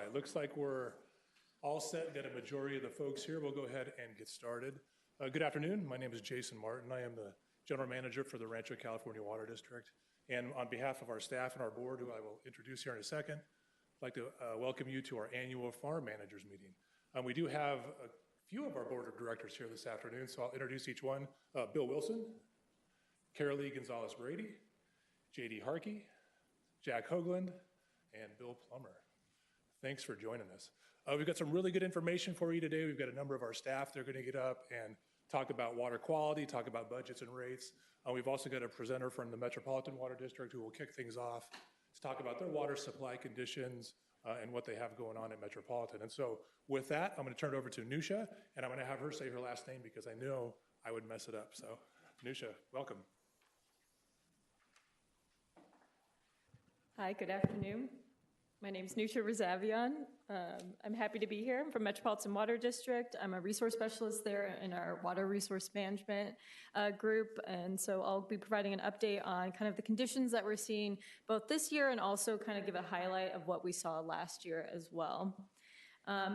right, looks like we're all set, got a majority of the folks here. We'll go ahead and get started. Good afternoon, my name is Jason Martin. I am the General Manager for the Rancho, California Water District. And on behalf of our staff and our board, who I will introduce here in a second, I'd like to welcome you to our annual Farm Managers Meeting. We do have a few of our board of directors here this afternoon, so I'll introduce each one. Bill Wilson, Carolee Gonzalez-Brady, J.D. Harkey, Jack Hoagland, and Bill Plummer. Thanks for joining us. We've got some really good information for you today. We've got a number of our staff. They're going to get up and talk about water quality, talk about budgets and rates. We've also got a presenter from the Metropolitan Water District who will kick things off to talk about their water supply conditions and what they have going on at Metropolitan. And so with that, I'm going to turn it over to Nusha, and I'm going to have her say her last name because I know I would mess it up. So Nusha, welcome. Hi, good afternoon. My name is Nusha Razavian. I'm happy to be here. I'm from Metropolitan Water District. I'm a resource specialist there in our water resource management group. And so I'll be providing an update on kind of the conditions that we're seeing both this year and also kind of give a highlight of what we saw last year as well.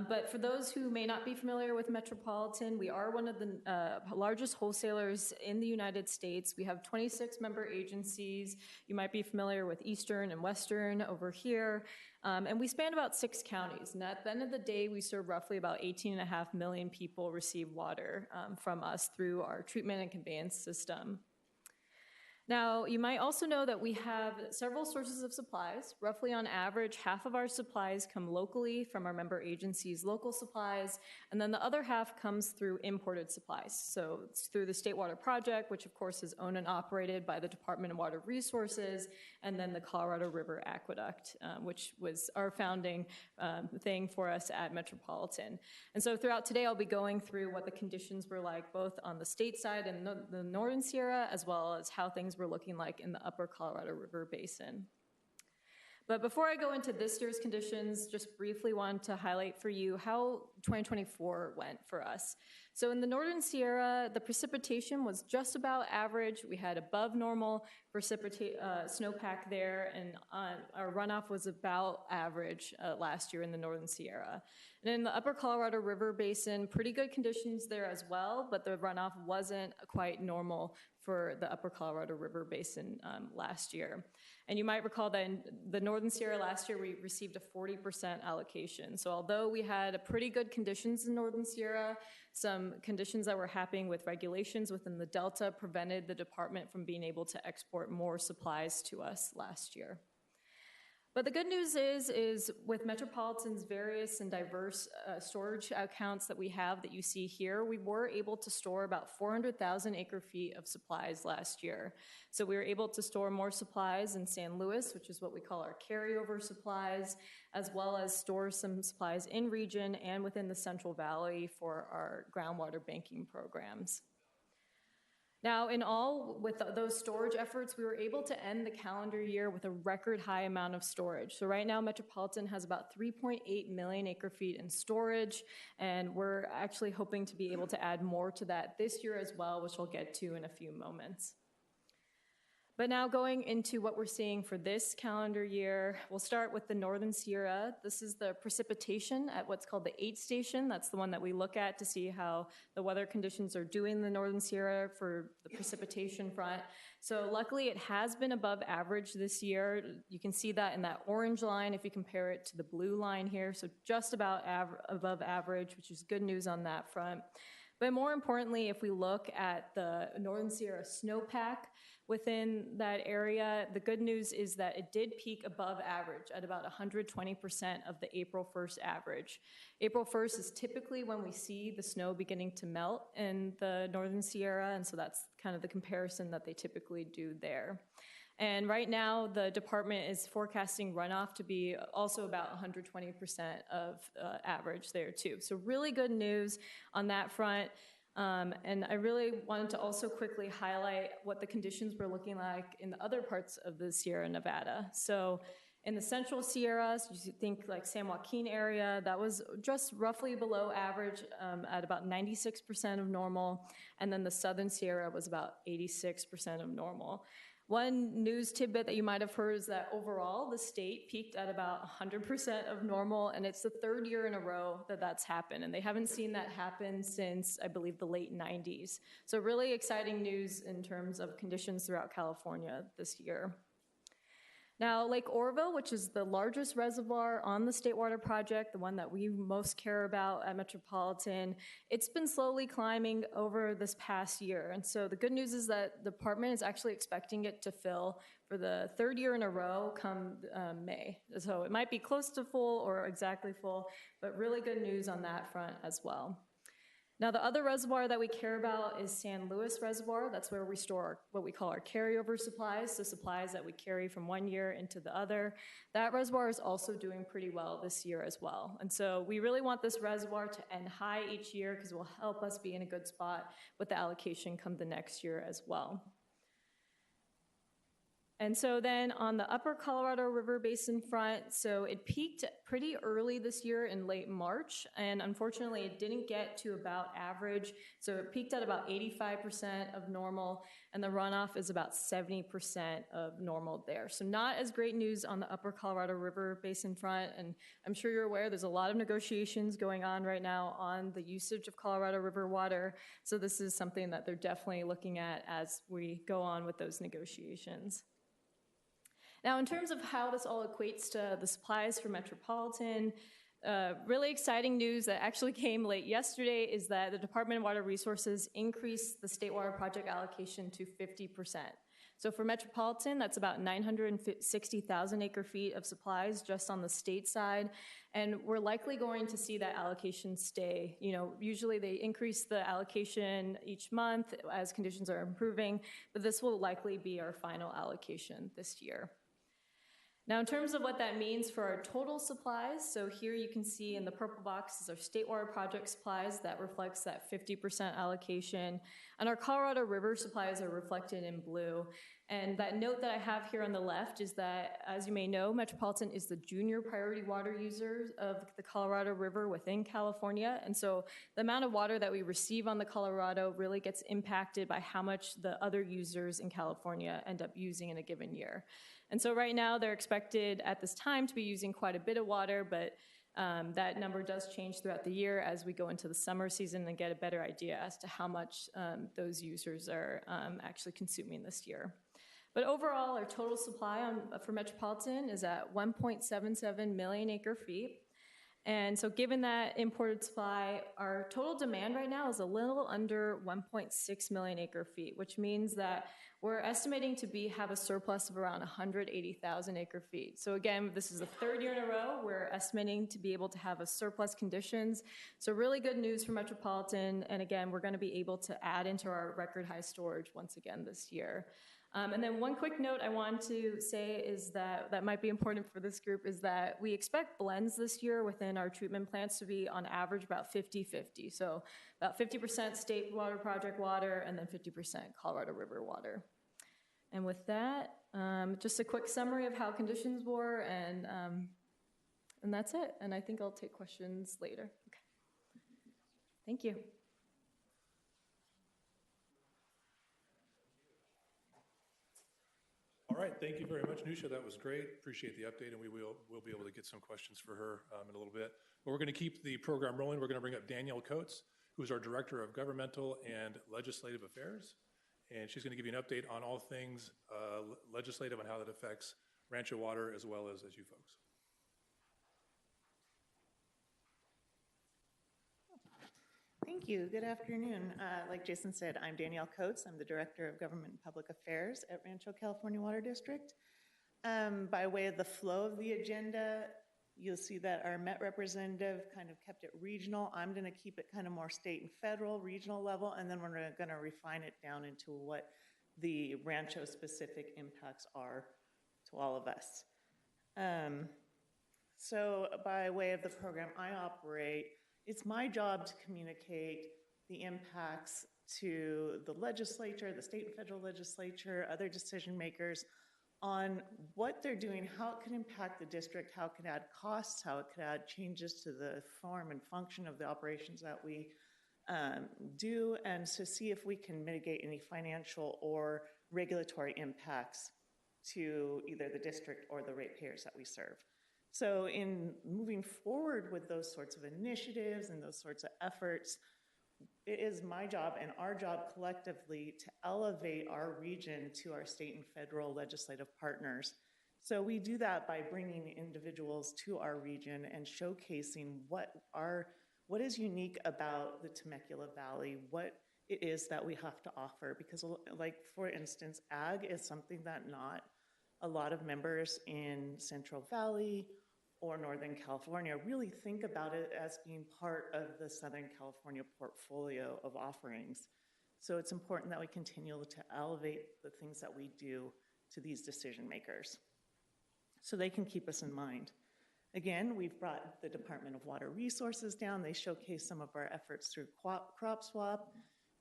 But for those who may not be familiar with Metropolitan, we are one of the largest wholesalers in the United States. We have 26 member agencies. You might be familiar with Eastern and Western over here. And we span about 6 counties. And at the end of the day, we serve roughly about 18.5 million people receive water from us through our treatment and conveyance system. Now, you might also know that we have several sources of supplies. Roughly on average, half of our supplies come locally from our member agencies' local supplies, and then the other half comes through imported supplies. So it's through the State Water Project, which of course is owned and operated by the Department of Water Resources, and then the Colorado River Aqueduct, which was our founding thing for us at Metropolitan. And so throughout today, I'll be going through what the conditions were like both on the state side and the Northern Sierra, as well as how things were looking like in the upper Colorado River Basin. But before I go into this year's conditions, just briefly want to highlight for you how 2024 went for us. So in the Northern Sierra, the precipitation was just about average. We had above normal snowpack there, and our runoff was about average last year in the Northern Sierra. And in the upper Colorado River Basin, pretty good conditions there as well, but the runoff wasn't quite normal for the upper Colorado River Basin last year. And you might recall that in the Northern Sierra last year, we received a 40% allocation. So although we had a pretty good conditions in Northern Sierra, some conditions that were happening with regulations within the Delta prevented the department from being able to export more supplies to us last year. But the good news is with Metropolitan's various and diverse storage accounts that we have that you see here, we were able to store about 400,000 acre-feet of supplies last year. So we were able to store more supplies in San Luis, which is what we call our carryover supplies, as well as store some supplies in region and within the Central Valley for our groundwater banking programs. Now, in all, with those storage efforts, we were able to end the calendar year with a record high amount of storage. So right now, Metropolitan has about 3.8 million acre-feet in storage, and we're actually hoping to be able to add more to that this year as well, which we'll get to in a few moments. But now going into what we're seeing for this calendar year, we'll start with the Northern Sierra. This is the precipitation at what's called the 8 station. That's the one that we look at to see how the weather conditions are doing in the Northern Sierra for the precipitation front. So luckily it has been above average this year. You can see that in that orange line if you compare it to the blue line here. So just about above average, which is good news on that front. But more importantly, if we look at the Northern Sierra snowpack within that area, the good news is that it did peak above average at about 120% of the April 1st average. April 1st is typically when we see the snow beginning to melt in the Northern Sierra, and so that's kind of the comparison that they typically do there. And right now, the department is forecasting runoff to be also about 120% of average there too. So really good news on that front. And I really wanted to also quickly highlight what the conditions were looking like in the other parts of the Sierra Nevada. So in the Central Sierras, you think like San Joaquin area, that was just roughly below average at about 96% of normal. And then the Southern Sierra was about 86% of normal. One news tidbit that you might have heard is that overall the state peaked at about 100% of normal, and it's the third year in a row that that's happened. And they haven't seen that happen since, I believe, the late 90s. So really exciting news in terms of conditions throughout California this year. Now, Lake Oroville, which is the largest reservoir on the State Water Project, the one that we most care about at Metropolitan, it's been slowly climbing over this past year. And so the good news is that the department is actually expecting it to fill for the third year in a row come May. So it might be close to full or exactly full, but really good news on that front as well. Now, the other reservoir that we care about is San Luis Reservoir. That's where we store what we call our carryover supplies, so supplies that we carry from one year into the other. That reservoir is also doing pretty well this year as well. And so we really want this reservoir to end high each year because it will help us be in a good spot with the allocation come the next year as well. And so then on the upper Colorado River Basin front, so it peaked pretty early this year in late March, and unfortunately it didn't get to about average. So it peaked at about 85% of normal, and the runoff is about 70% of normal there. So not as great news on the upper Colorado River Basin front, and I'm sure you're aware there's a lot of negotiations going on right now on the usage of Colorado River water. So this is something that they're definitely looking at as we go on with those negotiations. Now, in terms of how this all equates to the supplies for Metropolitan, really exciting news that actually came late yesterday is that the Department of Water Resources increased the State Water Project allocation to 50%. So for Metropolitan, that's about 960,000 acre feet of supplies just on the state side. And we're likely going to see that allocation stay. You know, usually they increase the allocation each month as conditions are improving, but this will likely be our final allocation this year. Now, in terms of what that means for our total supplies, so here you can see in the purple box is our State Water Project supplies. That reflects that 50% allocation. And our Colorado River supplies are reflected in blue. And that note that I have here on the left is that, as you may know, Metropolitan is the junior priority water user of the Colorado River within California. And so the amount of water that we receive on the Colorado really gets impacted by how much the other users in California end up using in a given year. And so right now they're expected at this time to be using quite a bit of water, but that number does change throughout the year as we go into the summer season and get a better idea as to how much those users are actually consuming this year. But overall, our total supply for Metropolitan is at 1.77 million acre feet. And so given that imported supply, our total demand right now is a little under 1.6 million acre feet, which means that we're estimating to have a surplus of around 180,000 acre feet. So again, this is the third year in a row we're estimating to be able to have a surplus conditions. So really good news for Metropolitan. And again, we're going to be able to add into our record high storage once again this year. And then one quick note I want to say is that might be important for this group is that we expect blends this year within our treatment plants to be on average about 50-50. So about 50% State Water Project water and then 50% Colorado River water. And with that, just a quick summary of how conditions were, and that's it. And I think I'll take questions later. Okay. Thank you. All right, thank you very much, Nusha. That was great. Appreciate the update, and we'll be able to get some questions for her in a little bit. But we're going to keep the program rolling. We're going to bring up Danielle Coates, who's our Director of Governmental and Legislative Affairs, and she's going to give you an update on all things legislative and how that affects Rancho Water as well as you folks. Thank you. Good afternoon. Like Jason said, I'm Danielle Coates. I'm the Director of Government and Public Affairs at Rancho California Water District. By way of the flow of the agenda, you'll see that our Met representative kind of kept it regional. I'm going to keep it kind of more state and federal, regional level, and then we're going to refine it down into what the Rancho specific impacts are to all of us. So by way of the program I operate, it's my job to communicate the impacts to the legislature, the state and federal legislature, other decision makers on what they're doing, how it can impact the district, how it can add costs, how it could add changes to the form and function of the operations that we do, and to see if we can mitigate any financial or regulatory impacts to either the district or the ratepayers that we serve. So in moving forward with those sorts of initiatives and those sorts of efforts, it is my job and our job collectively to elevate our region to our state and federal legislative partners. So we do that by bringing individuals to our region and showcasing what is unique about the Temecula Valley, what it is that we have to offer. Because, like, for instance, ag is something that not a lot of members in Central Valley or Northern California really think about it as being part of the Southern California portfolio of offerings. So it's important that we continue to elevate the things that we do to these decision makers so they can keep us in mind. Again, we've brought the Department of Water Resources down. They showcase some of our efforts through crop swap,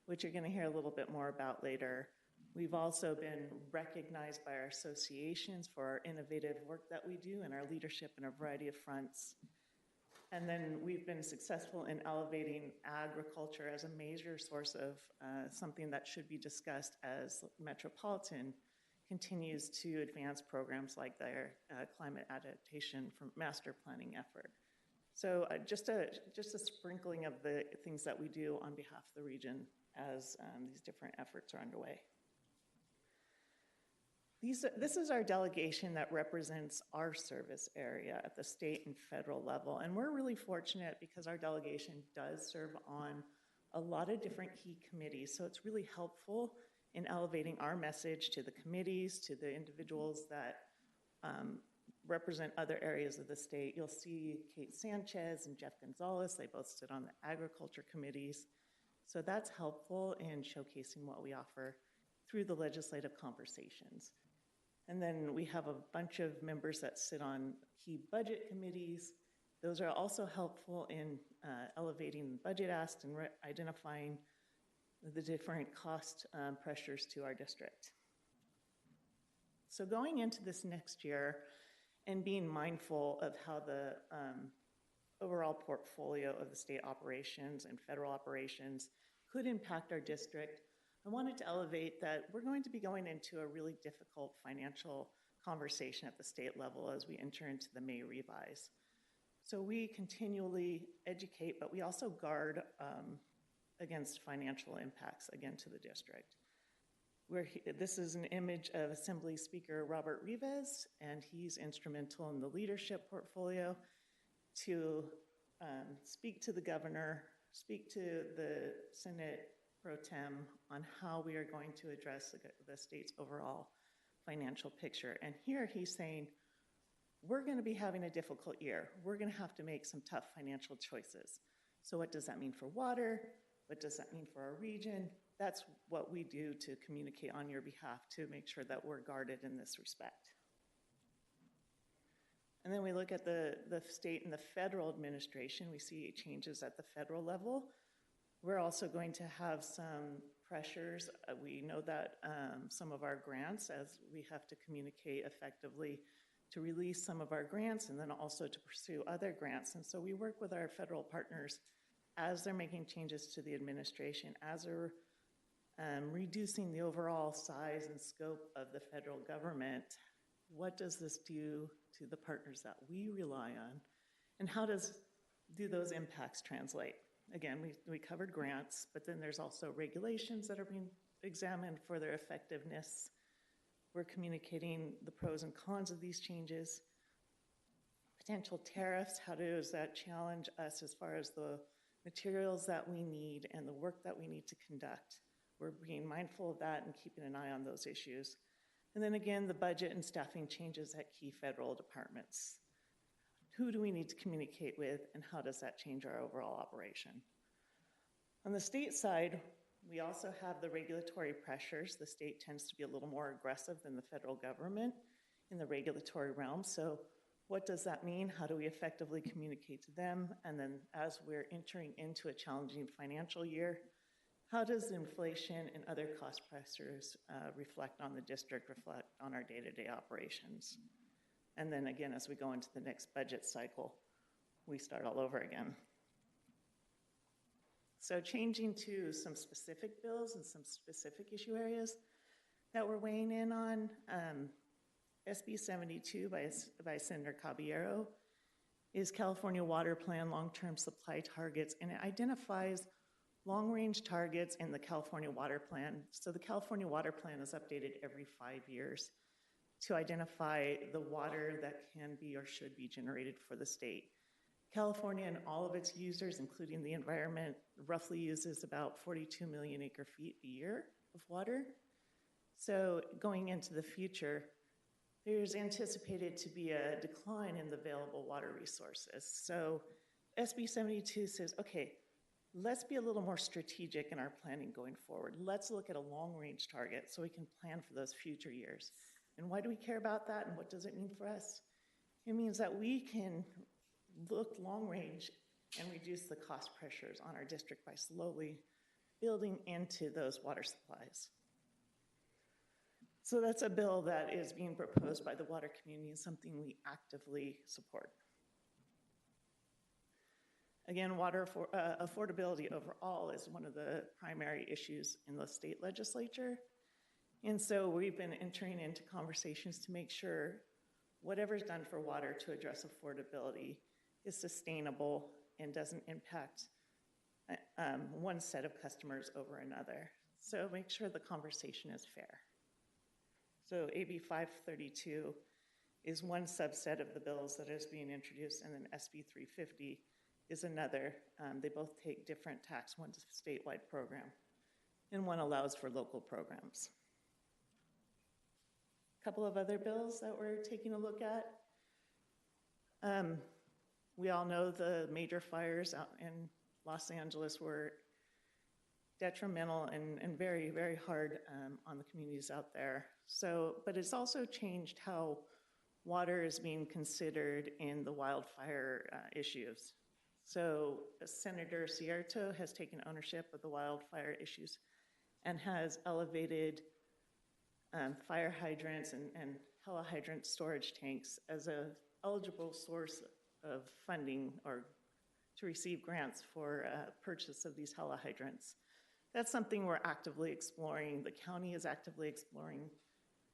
which you're going to hear a little bit more about later. We've also been recognized by our associations for our innovative work that we do and our leadership in a variety of fronts. And then we've been successful in elevating agriculture as a major source of something that should be discussed as Metropolitan continues to advance programs like their climate adaptation from master planning effort. So just a sprinkling of the things that we do on behalf of the region as these different efforts are underway. This is our delegation that represents our service area at the state and federal level. And we're really fortunate because our delegation does serve on a lot of different key committees. So it's really helpful in elevating our message to the committees, to the individuals that represent other areas of the state. You'll see Kate Sanchez and Jeff Gonzalez. They both sit on the agriculture committees. So that's helpful in showcasing what we offer through the legislative conversations. And then we have a bunch of members that sit on key budget committees. Those are also helpful in elevating budget asks and identifying the different cost pressures to our district. So going into this next year and being mindful of how the overall portfolio of the state operations and federal operations could impact our district, I wanted to elevate that we're going to be going into a really difficult financial conversation at the state level as we enter into the May revise. So we continually educate, but we also guard against financial impacts, again, to the district. This is an image of Assembly Speaker Robert Rivas, and he's instrumental in the leadership portfolio to speak to the governor, speak to the Senate Pro Tem on how we are going to address the state's overall financial picture. And here he's saying, we're going to be having a difficult year. We're going to have to make some tough financial choices. So what does that mean for water? What does that mean for our region? That's what we do to communicate on your behalf to make sure that we're guarded in this respect. And then we look at the state and the federal administration. We see changes at the federal level. We're also going to have some pressures. We know that some of our grants, as we have to communicate effectively to release some of our grants and then also to pursue other grants. And so we work with our federal partners as they're making changes to the administration, as they're reducing the overall size and scope of the federal government. What does this do to the partners that we rely on? And how do those impacts translate? Again, we covered grants, but then there's also regulations that are being examined for their effectiveness. We're communicating the pros and cons of these changes. Potential tariffs, how does that challenge us as far as the materials that we need and the work that we need to conduct? We're being mindful of that and keeping an eye on those issues. And then again, the budget and staffing changes at key federal departments. Who do we need to communicate with, and how does that change our overall operation? On the state side, we also have the regulatory pressures. The state tends to be a little more aggressive than the federal government in the regulatory realm. So what does that mean? How do we effectively communicate to them? And then as we're entering into a challenging financial year, how does inflation and other cost pressures reflect on the district, reflect on our day-to-day operations? And then again, as we go into the next budget cycle, we start all over again. So changing to some specific bills and some specific issue areas, that we're weighing in on. SB 72 by Senator Caballero is California Water Plan long-term supply targets, and it identifies long-range targets in the California Water Plan. So the California Water Plan is updated every 5 years to identify the water that can be or should be generated for the state. California and all of its users, including the environment, roughly uses about 42 million acre feet a year of water. So going into the future, there's anticipated to be a decline in the available water resources. So SB 72 says, okay, let's be a little more strategic in our planning going forward. Let's look at a long-range target so we can plan for those future years. And why do we care about that, and what does it mean for us? It means that we can look long-range and reduce the cost pressures on our district by slowly building into those water supplies. So that's a bill that is being proposed by the water community and something we actively support. Again, water affordability overall is one of the primary issues in the state legislature. And so we've been entering into conversations to make sure whatever's done for water to address affordability is sustainable and doesn't impact one set of customers over another. So make sure the conversation is fair. So AB 532 is one subset of the bills that is being introduced, and then SB 350 is another. They both take different tax. One's a statewide program, and one allows for local programs. A couple of other bills that we're taking a look at. We all know the major fires out in Los Angeles were detrimental and very, very hard on the communities out there. So, but it's also changed how water is being considered in the wildfire issues. So Senator Sierto has taken ownership of the wildfire issues and has elevated fire hydrants and helihydrant storage tanks as an eligible source of funding or to receive grants for purchase of these helihydrant. That's something we're actively exploring. The county is actively exploring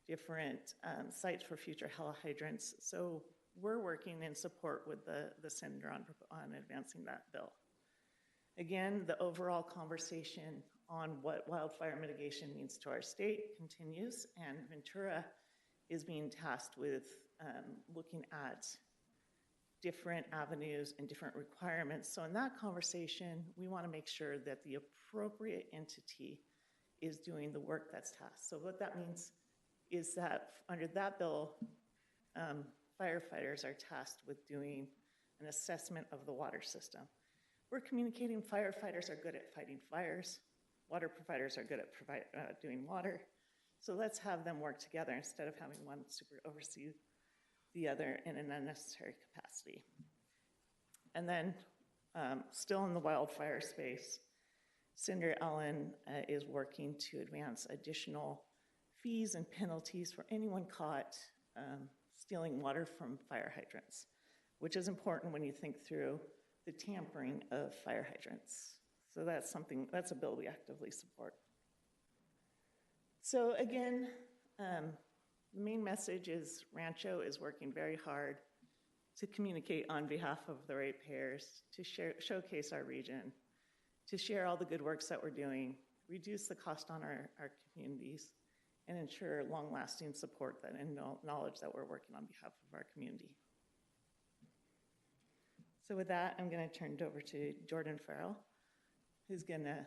different sites for future helihydrant. So we're working in support with the senator on advancing that bill. Again, the overall conversation on what wildfire mitigation means to our state continues, and Ventura is being tasked with looking at different avenues and different requirements. So in that conversation, we want to make sure that the appropriate entity is doing the work that's tasked. So what that means is that under that bill, firefighters are tasked with doing an assessment of the water system. We're communicating firefighters are good at fighting fires. Water providers are good at doing water. So let's have them work together instead of having one super oversee the other in an unnecessary capacity. And then still in the wildfire space, Senator Ellen is working to advance additional fees and penalties for anyone caught stealing water from fire hydrants, which is important when you think through the tampering of fire hydrants. So that's a bill we actively support. So again, the main message is Rancho is working very hard to communicate on behalf of the ratepayers, to showcase our region, to share all the good works that we're doing, reduce the cost on our communities, and ensure long-lasting support and knowledge that we're working on behalf of our community. So with that, I'm going to turn it over to Jordan Farrell, who's going to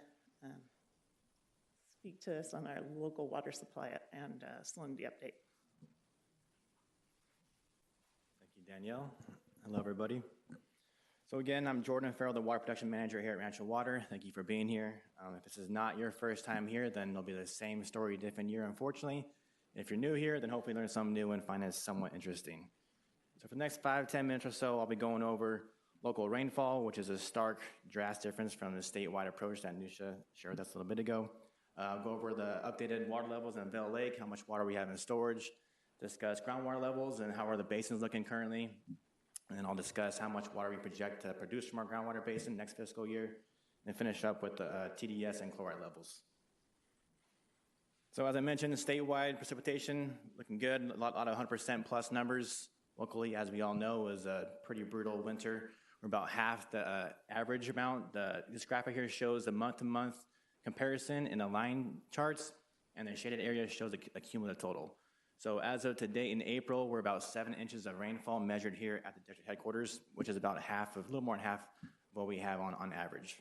speak to us on our local water supply and salinity update. Thank you, Danielle. Hello, everybody. So again, I'm Jordan Farrell, the Water Protection Manager here at Rancho Water. Thank you for being here. If this is not your first time here, then it'll be the same story, different year, unfortunately. If you're new here, then hopefully learn something new and find it somewhat interesting. So for the next 5-10 minutes or so, I'll be going over local rainfall, which is a stark, drastic difference from the statewide approach that Nusha shared with us a little bit ago. I'll go over the updated water levels in Bell Lake, how much water we have in storage, discuss groundwater levels and how are the basins looking currently, and then I'll discuss how much water we project to produce from our groundwater basin next fiscal year, and finish up with the TDS and chloride levels. So as I mentioned, statewide precipitation looking good, a lot of 100% plus numbers. Locally, as we all know, is a pretty brutal winter. We're about half the average amount. This graphic here shows the month-to-month comparison in the line charts, and the shaded area shows a cumulative total. So as of today in April, we're about 7 inches of rainfall measured here at the district headquarters, which is about a little more than half of what we have on average.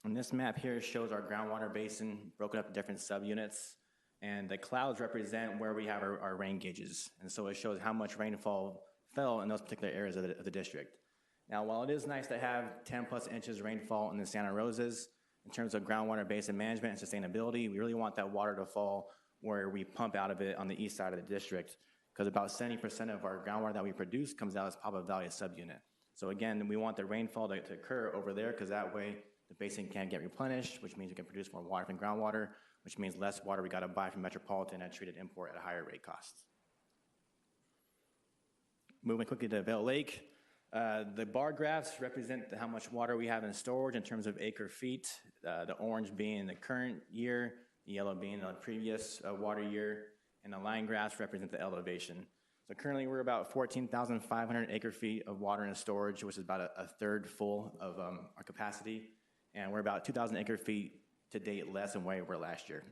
And this map here shows our groundwater basin broken up into different subunits, and the clouds represent where we have our rain gauges. And so it shows how much rainfall fell in those particular areas of the district. Now, while it is nice to have 10 plus inches rainfall in the Santa Rosas, in terms of groundwater basin management and sustainability, we really want that water to fall where we pump out of it on the east side of the district, because about 70% of our groundwater that we produce comes out as Papa Valley subunit. So again, we want the rainfall to occur over there, because that way the basin can get replenished, which means we can produce more water from groundwater, which means less water we got to buy from Metropolitan and treated import at a higher rate cost. Moving quickly to Vail Lake, the bar graphs represent how much water we have in storage in terms of acre feet, the orange being the current year, the yellow being the previous water year, and the line graphs represent the elevation. So currently we're about 14,500 acre feet of water in storage, which is about a third full of our capacity. And we're about 2,000 acre feet to date less than where we were last year.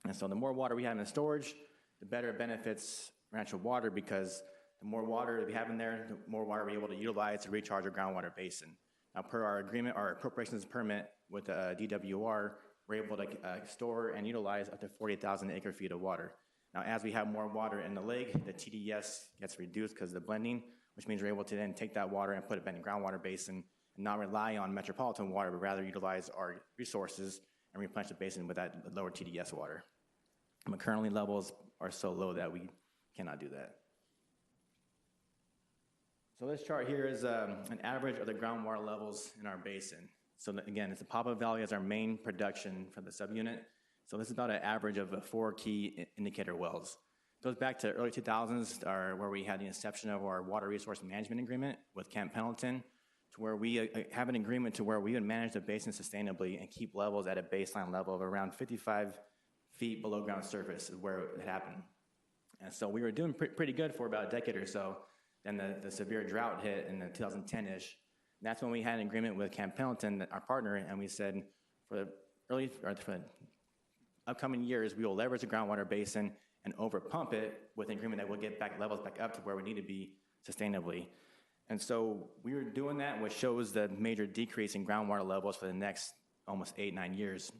And so the more water we have in storage, the better it benefits Rancho Water, because the more water we have in there, the more water we're able to utilize to recharge our groundwater basin. Now, per our agreement, our appropriations permit with DWR, we're able to store and utilize up to 40,000 acre feet of water. Now, as we have more water in the lake, the TDS gets reduced because of the blending, which means we're able to then take that water and put it back in the groundwater basin and not rely on metropolitan water, but rather utilize our resources and replenish the basin with that lower TDS water. But currently levels are so low that we cannot do that. So this chart here is an average of the groundwater levels in our basin. So again, it's the Papa Valley as our main production for the subunit. So this is about an average of 4 key indicator wells. It goes back to early 2000s, where we had the inception of our water resource management agreement with Kent Pendleton, to where we have an agreement to where we would manage the basin sustainably and keep levels at a baseline level of around 55 feet below ground surface is where it happened. And so we were doing pretty good for about a decade or so. Then the severe drought hit in the 2010-ish. That's when we had an agreement with Kent Pendleton, our partner, and we said for the upcoming years, we will leverage the groundwater basin and overpump it with an agreement that we'll get levels back up to where we need to be sustainably. And so we were doing that, which shows the major decrease in groundwater levels for the next almost 8-9 years.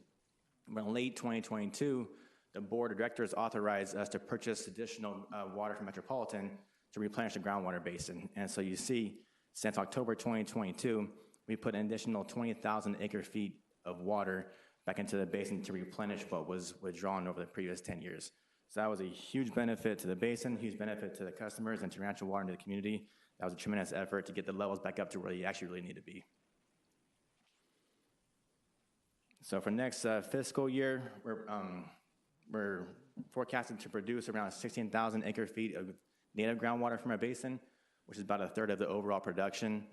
But in late 2022, the board of directors authorized us to purchase additional water from Metropolitan to replenish the groundwater basin. And so you see, since October 2022, we put an additional 20,000 acre feet of water back into the basin to replenish what was withdrawn over the previous 10 years. So that was a huge benefit to the basin, huge benefit to the customers and to Rancho Water and to the community. That was a tremendous effort to get the levels back up to where you actually really need to be. So for next fiscal year, we're forecasted to produce around 16,000 acre feet of native groundwater from our basin, which is about a third of the overall production.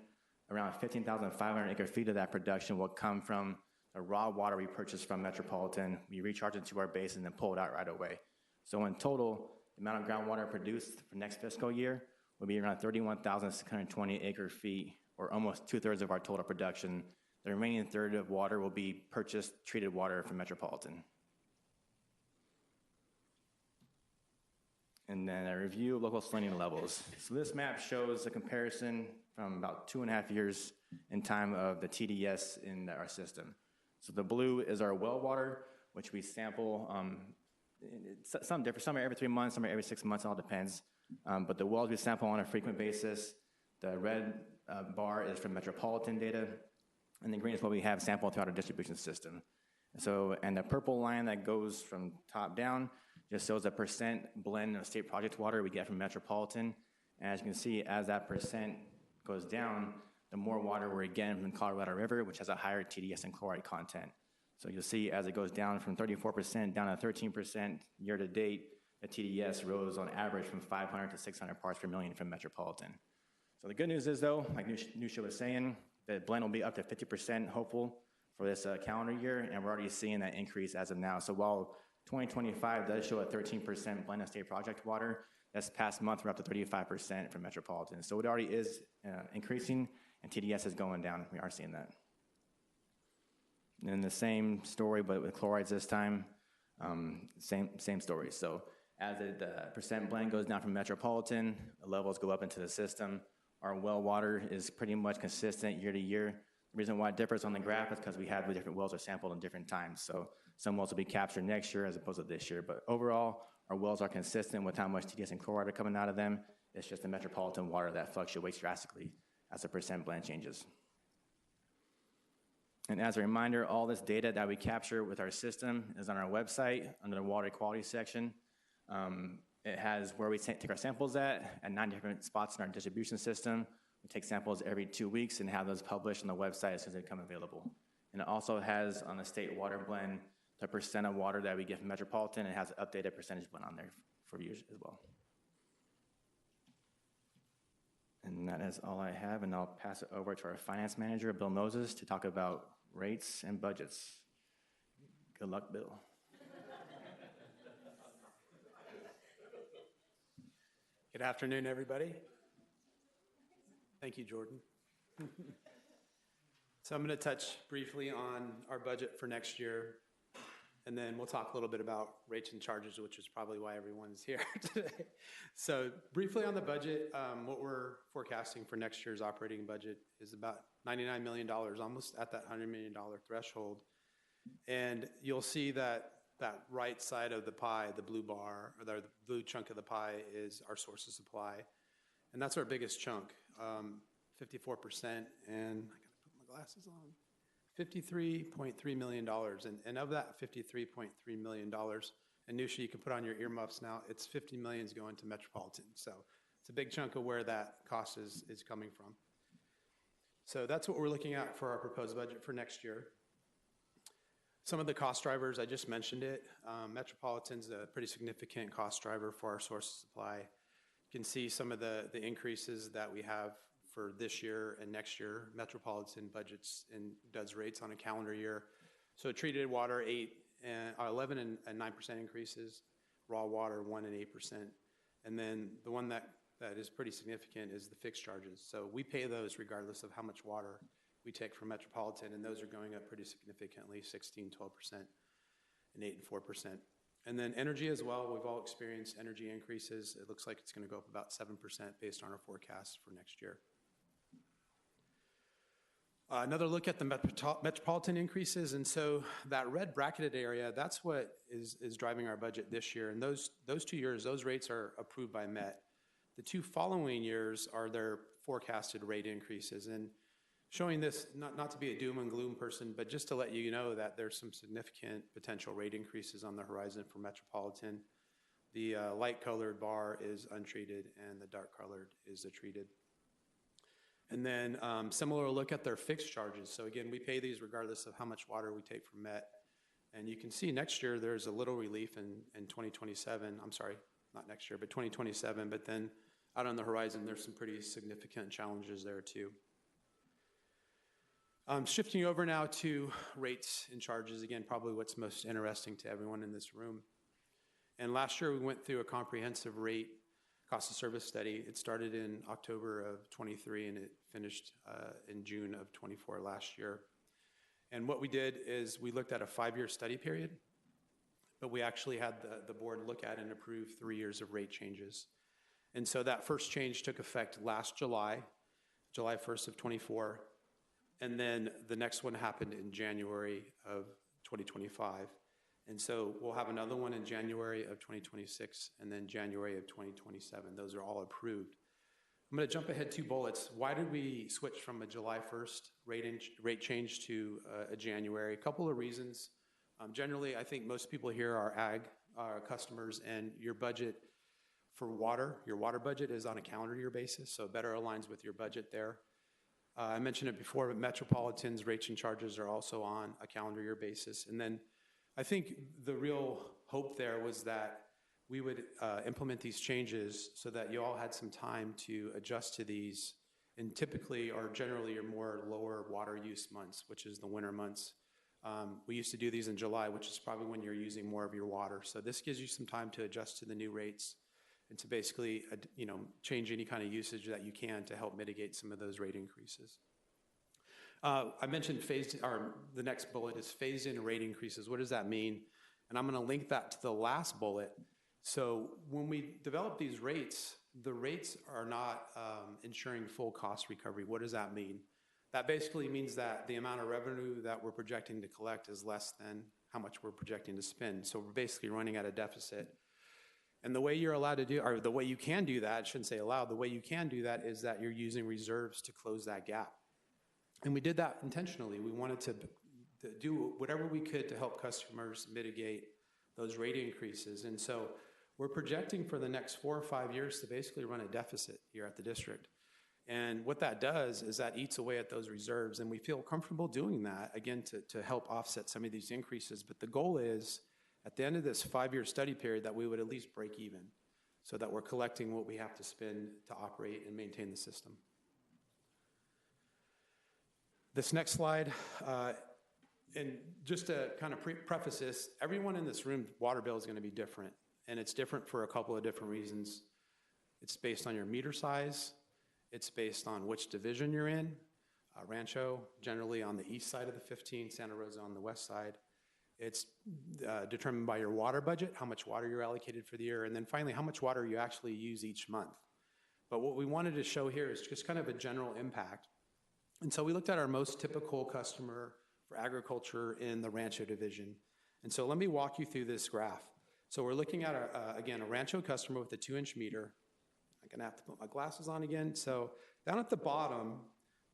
Around 15,500 acre feet of that production will come from the raw water we purchase from Metropolitan. We recharge it to our basin and pull it out right away. So in total, the amount of groundwater produced for next fiscal year will be around 31,620 acre feet, or almost 2/3 of our total production. The remaining third of water will be purchased treated water from Metropolitan. And then a review of local salinity levels. So this map shows a comparison from about 2.5 years in time of the TDS in our system. So the blue is our well water, which we sample. Some different, some are every 3 months, some are every 6 months, it all depends. But the wells we sample on a frequent basis. The red bar is from Metropolitan data, and the green is what we have sampled throughout our distribution system. So, and the purple line that goes from top down just shows the percent blend of state project water we get from Metropolitan. And as you can see, as that percent goes down, the more water we're getting from the Colorado River, which has a higher TDS and chloride content. So you'll see as it goes down from 34% down to 13% year to date, the TDS rose on average from 500 to 600 parts per million from Metropolitan. So the good news is though, like Nusha was saying, the blend will be up to 50% hopeful for this calendar year, and we're already seeing that increase as of now. So while 2025 does show a 13% blend of state project water, this past month we're up to 35% for metropolitan. So it already is increasing, and TDS is going down. We are seeing that. And the same story, but with chlorides this time, same story. So as the percent blend goes down from metropolitan, the levels go up into the system. Our well water is pretty much consistent year to year. The reason why it differs on the graph is because we have the different wells are sampled in different times. So some wells will be captured next year as opposed to this year. But overall, our wells are consistent with how much TDS and chloride are coming out of them. It's just the metropolitan water that fluctuates drastically as the percent blend changes. And as a reminder, all this data that we capture with our system is on our website under the water quality section. It has where we take our samples at 9 different spots in our distribution system. We take samples every 2 weeks and have those published on the website as soon as they become available. And it also has on the state water blend the percent of water that we get from metropolitan. It has an updated percentage blend on there for viewers as well. And that is all I have, and I'll pass it over to our finance manager, Bill Moses, to talk about rates and budgets. Good luck, Bill. Good afternoon, everybody. Thank you, Jordan. So I'm going to touch briefly on our budget for next year, and then we'll talk a little bit about rates and charges, which is probably why everyone's here today. So briefly on the budget, what we're forecasting for next year's operating budget is about $99 million, almost at that $100 million threshold. And you'll see that that right side of the pie, the blue bar, or the blue chunk of the pie is our source of supply. And that's our biggest chunk, 54%, and I gotta put my glasses on, $53.3 million. And of that $53.3 million, and Nusha, you can put on your earmuffs now, it's $50 million is going to Metropolitan. So it's a big chunk of where that cost is coming from. So that's what we're looking at for our proposed budget for next year. Some of the cost drivers, I just mentioned it. Metropolitan's a pretty significant cost driver for our source of supply. You can see some of the increases that we have for this year and next year. Metropolitan budgets and does rates on a calendar year. So treated water, 11 and 9% increases, raw water, 1 and 8%. And then the one that is pretty significant is the fixed charges. So we pay those regardless of how much water we take from Metropolitan, and those are going up pretty significantly, 16, 12%, and 8 and 4%. And then energy as well, we've all experienced energy increases. It looks like it's going to go up about 7% based on our forecast for next year. Another look at the Metropolitan increases, and so that red bracketed area, that's what is driving our budget this year. And those 2 years, those rates are approved by Met. The 2 following years are their forecasted rate increases. And showing this, not to be a doom and gloom person, but just to let you know that there's some significant potential rate increases on the horizon for Metropolitan. The light colored bar is untreated and the dark colored is the treated. And then similar look at their fixed charges. So again, we pay these regardless of how much water we take from Met. And you can see next year there's a little relief in 2027. I'm sorry, not next year, but 2027. But then out on the horizon, there's some pretty significant challenges there too. Shifting over now to rates and charges, again, probably what's most interesting to everyone in this room. And last year we went through a comprehensive rate cost of service study. It started in October of 23 and it finished in June of 24 last year. And what we did is we looked at a 5-year study period, but we actually had the board look at and approve 3 years of rate changes. And so that first change took effect last July 1st of 24. And then the next one happened in January of 2025. And so we'll have another one in January of 2026 and then January of 2027. Those are all approved. I'm going to jump ahead 2 bullets. Why did we switch from a July 1st rate change to a January? A couple of reasons. Generally, I think most people here are ag customers, and your budget for water, your water budget is on a calendar year basis, so it better aligns with your budget there. I mentioned it before, but Metropolitan's rates and charges are also on a calendar year basis. And then I think the real hope there was that we would implement these changes so that you all had some time to adjust to these. And typically, or generally, your more lower water use months, which is the winter months. We used to do these in July, which is probably when you're using more of your water. So this gives you some time to adjust to the new rates and to basically, change any kind of usage that you can to help mitigate some of those rate increases. I mentioned the next bullet is phased in rate increases. What does that mean? And I'm going to link that to the last bullet. So when we develop these rates, the rates are not ensuring full cost recovery. What does that mean? That basically means that the amount of revenue that we're projecting to collect is less than how much we're projecting to spend. So we're basically running at a deficit. And the way you're allowed to do, or the way you can do that, I shouldn't say allowed, the way you can do that is that you're using reserves to close that gap. And we did that intentionally. We wanted to do whatever we could to help customers mitigate those rate increases. And so we're projecting for the next 4 or 5 years to basically run a deficit here at the district. And what that does is that eats away at those reserves, and we feel comfortable doing that, again, to help offset some of these increases. But the goal is, at the end of this 5-year study period, that we would at least break even so that we're collecting what we have to spend to operate and maintain the system. This next slide, and just to kind of preface this, everyone in this room's water bill is going to be different, and it's different for a couple of different reasons. It's based on your meter size. It's based on which division you're in. Rancho, generally on the east side of the 15, Santa Rosa on the west side. It's determined by your water budget, how much water you're allocated for the year, and then finally, how much water you actually use each month. But what we wanted to show here is just kind of a general impact. And so we looked at our most typical customer for agriculture in the Rancho division. And so let me walk you through this graph. So we're looking at, again, a Rancho customer with a 2-inch meter. I'm gonna have to put my glasses on again. So down at the bottom,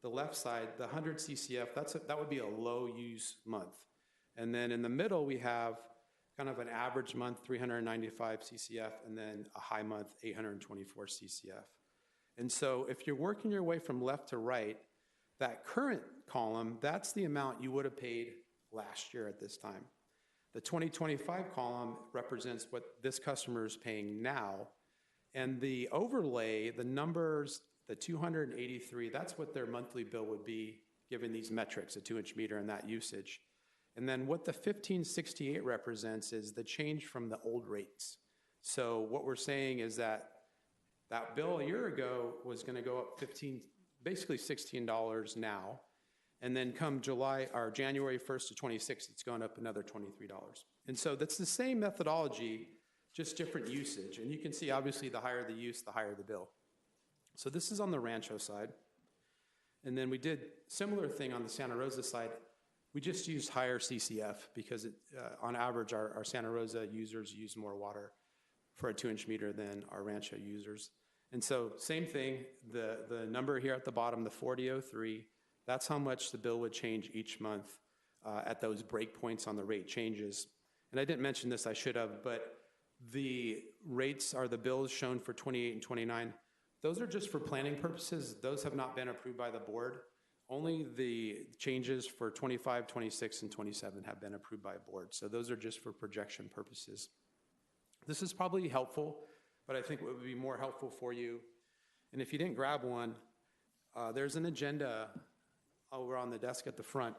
the left side, the 100 CCF, that would be a low use month. And then in the middle, we have kind of an average month, 395 CCF, and then a high month, 824 CCF. And so if you're working your way from left to right, that current column, that's the amount you would have paid last year at this time. The 2025 column represents what this customer is paying now. And the overlay, the numbers, the 283, that's what their monthly bill would be given these metrics, a 2-inch meter and that usage. And then what the 1568 represents is the change from the old rates. So what we're saying is that that bill a year ago was going to go up basically $16 now. And then come January 1st to 26th, it's going up another $23. And so that's the same methodology, just different usage. And you can see, obviously, the higher the use, the higher the bill. So this is on the Rancho side. And then we did similar thing on the Santa Rosa side. We just used higher CCF because on average, our Santa Rosa users use more water for a 2-inch meter than our Rancho users. And so same thing, the number here at the bottom, the 4003, that's how much the bill would change each month at those breakpoints on the rate changes. And I didn't mention this, I should have, but the rates are the bills shown for 28 and 29. Those are just for planning purposes. Those have not been approved by the board. Only the changes for 25, 26, and 27 have been approved by a board. So those are just for projection purposes. This is probably helpful, but I think what would be more helpful for you, and if you didn't grab one, there's an agenda over on the desk at the front.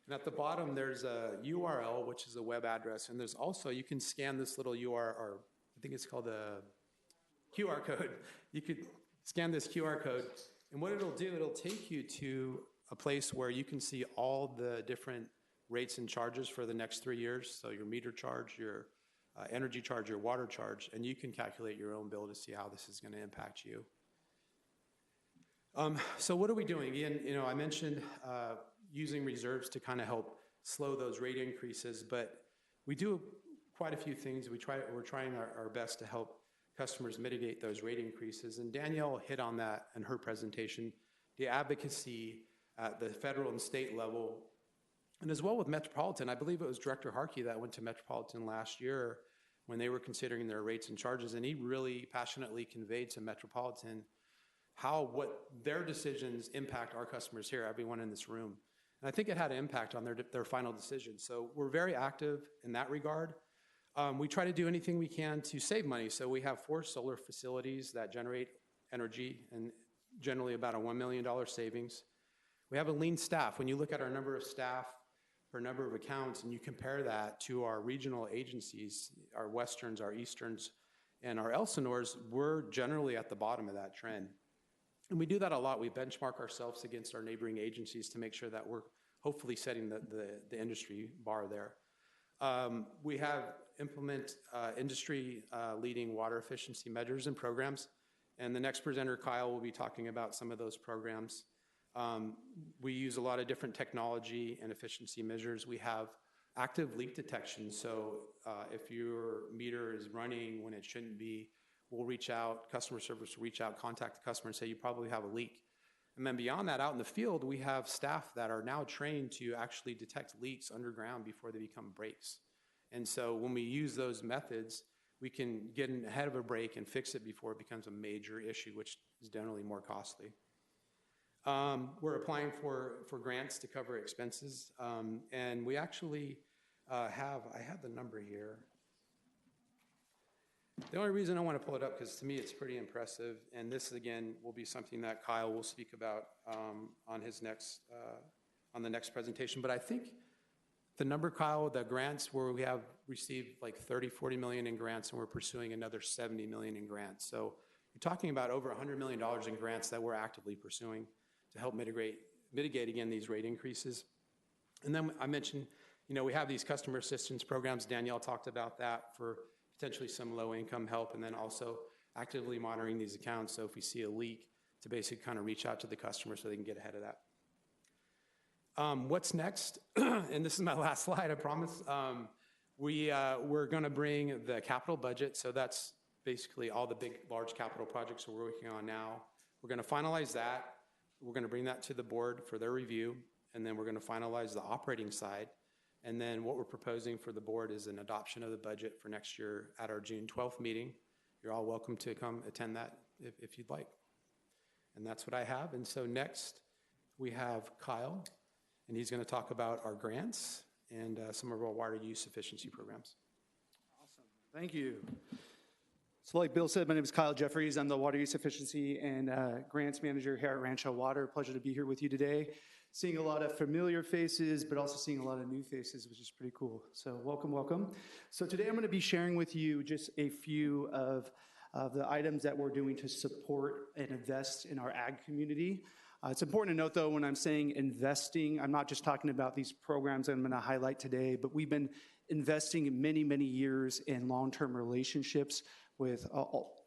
And at the bottom, there's a URL, which is a web address. And there's also, you can scan this little URL, or I think it's called a QR code. You could scan this QR code. And what it'll do, it'll take you to a place where you can see all the different rates and charges for the next 3 years. So your meter charge, your energy charge, your water charge, and you can calculate your own bill to see how this is going to impact you. So what are we doing? Again, I mentioned using reserves to kind of help slow those rate increases, but we do quite a few things. We're trying our best to help customers mitigate those rate increases. And Danielle hit on that in her presentation, the advocacy at the federal and state level, and as well with Metropolitan. I believe it was Director Harkey that went to Metropolitan last year when they were considering their rates and charges, and he really passionately conveyed to Metropolitan what their decisions impact our customers here, everyone in this room. And I think it had an impact on their final decision. So we're very active in that regard. We try to do anything we can to save money. So we have 4 solar facilities that generate energy and generally about a $1 million savings. We have a lean staff. When you look at our number of staff per number of accounts, and you compare that to our regional agencies, our Westerns, our Easterns, and our Elsinores, we're generally at the bottom of that trend. And we do that a lot. We benchmark ourselves against our neighboring agencies to make sure that we're hopefully setting the industry bar there. We have implement industry leading water efficiency measures and programs. And the next presenter, Kyle, will be talking about some of those programs. We use a lot of different technology and efficiency measures. We have active leak detection. So if your meter is running when it shouldn't be, we'll reach out, customer service will reach out, contact the customer and say, you probably have a leak. And then beyond that, out in the field, we have staff that are now trained to actually detect leaks underground before they become breaks. And so when we use those methods, we can get ahead of a break and fix it before it becomes a major issue, which is generally more costly. We're applying for grants to cover expenses, and we actually I have the number here. The only reason I want to pull it up, because to me it's pretty impressive, and this again will be something that Kyle will speak about on the next presentation. But I think the number, Kyle, the grants where we have received like 30, 40 million in grants, and we're pursuing another 70 million in grants. So you're talking about over $100 million in grants that we're actively pursuing to help mitigate again these rate increases. And then I mentioned, we have these customer assistance programs. Danielle talked about that for potentially some low-income help, and then also actively monitoring these accounts. So if we see a leak, to basically kind of reach out to the customer so they can get ahead of that. What's next? And this is my last slide, I promise. We're going to bring the capital budget. So that's basically all the big, large capital projects we're working on now. We're going to finalize that. We're going to bring that to the board for their review, and then we're going to finalize the operating side. And then what we're proposing for the board is an adoption of the budget for next year at our June 12th meeting. You're all welcome to come attend that if you'd like. And that's what I have. And so next we have Kyle, and he's going to talk about our grants and some of our water use efficiency programs. Awesome. Thank you. So like Bill said, my name is Kyle Jeffries. I'm the Water Use Efficiency and Grants Manager here at Rancho Water. Pleasure to be here with you today. Seeing a lot of familiar faces, but also seeing a lot of new faces, which is pretty cool. So welcome, welcome. So today I'm going to be sharing with you just a few of the items that we're doing to support and invest in our ag community. It's important to note, though, when I'm saying investing, I'm not just talking about these programs I'm going to highlight today, but we've been investing many, many years in long-term relationships with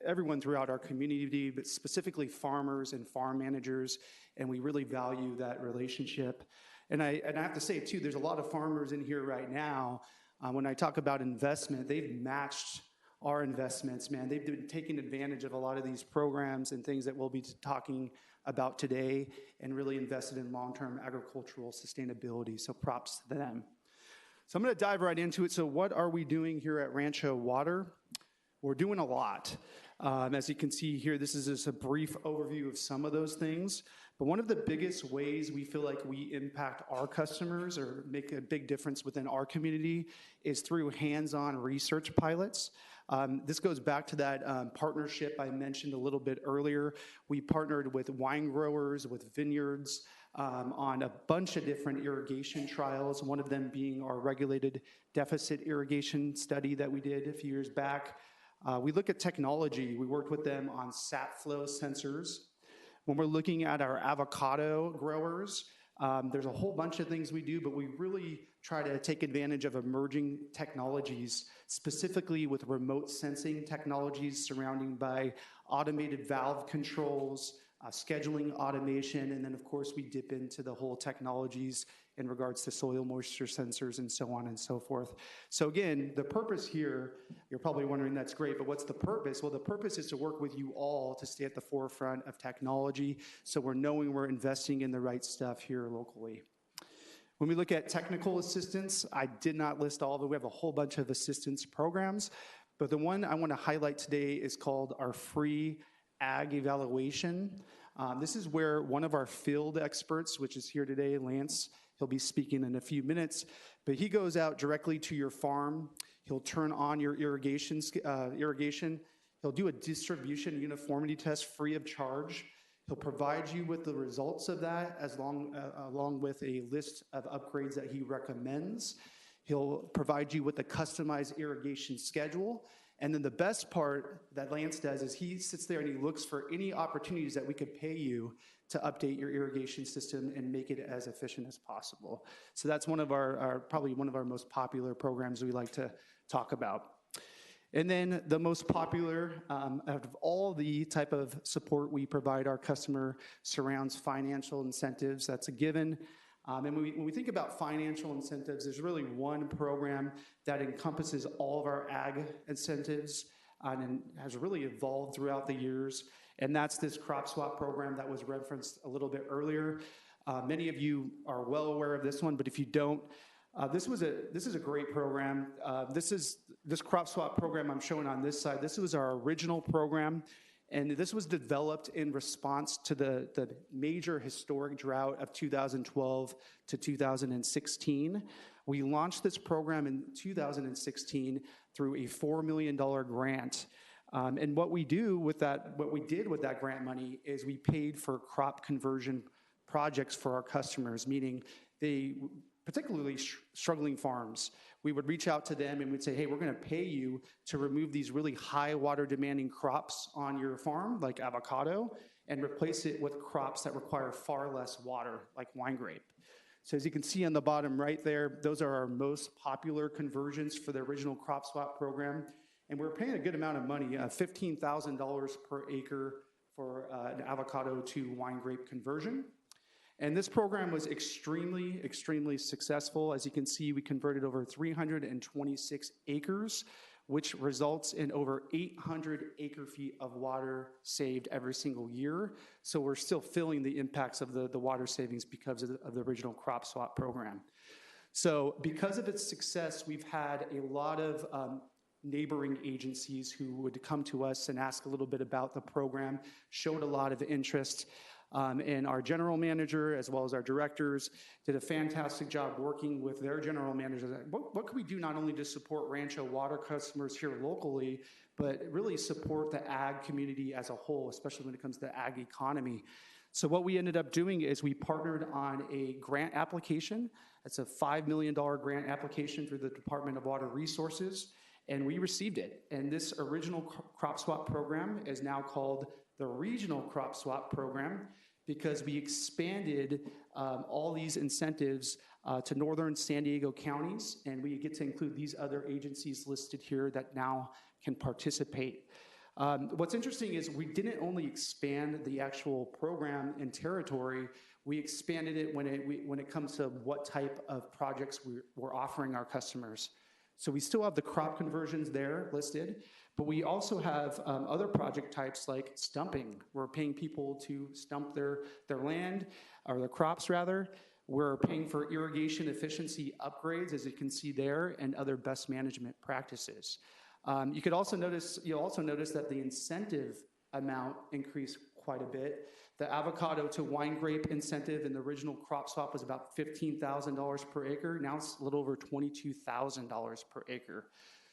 everyone throughout our community, but specifically farmers and farm managers, and we really value that relationship. And I have to say, too, there's a lot of farmers in here right now. When I talk about investment, they've matched our investments, man. They've been taking advantage of a lot of these programs and things that we'll be talking about today and really invested in long-term agricultural sustainability, so props to them. So I'm going to dive right into it. So what are we doing here at Rancho Water? We're doing a lot. As you can see here, this is just a brief overview of some of those things. But one of the biggest ways we feel like we impact our customers or make a big difference within our community is through hands-on research pilots. This goes back to that partnership I mentioned a little bit earlier. We partnered with wine growers, with vineyards, on a bunch of different irrigation trials, one of them being our regulated deficit irrigation study that we did a few years back. We look at technology. We worked with them on sap flow sensors. When we're looking at our avocado growers, there's a whole bunch of things we do, but we really try to take advantage of emerging technologies, specifically with remote sensing technologies surrounding by automated valve controls, scheduling automation, and then of course we dip into the whole technologies in regards to soil moisture sensors and so on and so forth. So again, the purpose here, you're probably wondering, that's great, but what's the purpose? Well, the purpose is to work with you all to stay at the forefront of technology, so we're knowing we're investing in the right stuff here locally. When we look at technical assistance, I did not list all of it. We have a whole bunch of assistance programs, but the one I want to highlight today is called our free ag evaluation. This is where one of our field experts, which is here today, Lance, he'll be speaking in a few minutes, but he goes out directly to your farm. He'll turn on your irrigation. He'll do a distribution uniformity test free of charge. He'll provide you with the results of that along with a list of upgrades that he recommends. He'll provide you with a customized irrigation schedule. And then the best part that Lance does is he sits there and he looks for any opportunities that we could pay you to update your irrigation system and make it as efficient as possible. So that's one of probably one of our most popular programs we like to talk about. And then the most popular out of all the type of support we provide our customer surrounds financial incentives. That's a given. And when we think about financial incentives, there's really one program that encompasses all of our ag incentives and has really evolved throughout the years. And that's this crop swap program that was referenced a little bit earlier. Many of you are well aware of this one, but if you don't, this is a great program. This crop swap program I'm showing on this side. This was our original program, and this was developed in response to the major historic drought of 2012 to 2016. We launched this program in 2016 through a $4 million grant. And what we did with that grant money is we paid for crop conversion projects for our customers, meaning particularly struggling farms. We would reach out to them and we'd say, hey, we're going to pay you to remove these really high water demanding crops on your farm, like avocado, and replace it with crops that require far less water, like wine grape. So as you can see on the bottom right there, those are our most popular conversions for the original crop swap program. And we're paying a good amount of money, $15,000 per acre for an avocado to wine grape conversion. And this program was extremely, extremely successful. As you can see, we converted over 326 acres, which results in over 800 acre-feet of water saved every single year. So we're still feeling the impacts of the water savings because of the original crop swap program. So because of its success, we've had a lot of neighboring agencies who would come to us and ask a little bit about the program, showed a lot of interest. And our general manager, as well as our directors, did a fantastic job working with their general managers. What can we do not only to support Rancho water customers here locally, but really support the ag community as a whole, especially when it comes to the ag economy? So what we ended up doing is we partnered on a grant application. It's a $5 million grant application through the Department of Water Resources, and we received it. And this original crop swap program is now called the Regional Crop Swap Program, because we expanded all these incentives to northern San Diego counties, and we get to include these other agencies listed here that now can participate. What's interesting is we didn't only expand the actual program and territory, we expanded it when it comes to what type of projects we're offering our customers. So we still have the crop conversions there listed, but we also have other project types like stumping. We're paying people to stump their land, or their crops rather. We're paying for irrigation efficiency upgrades, as you can see there, and other best management practices. You'll also notice that the incentive amount increased quite a bit. The avocado to wine grape incentive in the original crop swap was about $15,000 per acre. Now it's a little over $22,000 per acre.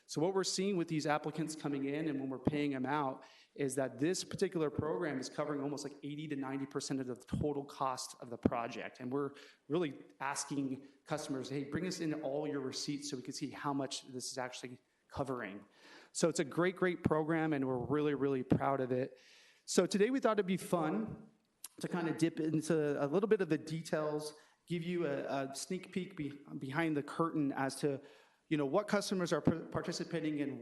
So what we're seeing with these applicants coming in and when we're paying them out is that this particular program is covering almost like 80 to 90% of the total cost of the project. And we're really asking customers, hey, bring us in all your receipts so we can see how much this is actually covering. So it's a great, great program, and we're really, really proud of it. So today we thought it'd be fun to kind of dip into a little bit of the details, give you a sneak peek behind the curtain as to what customers are participating in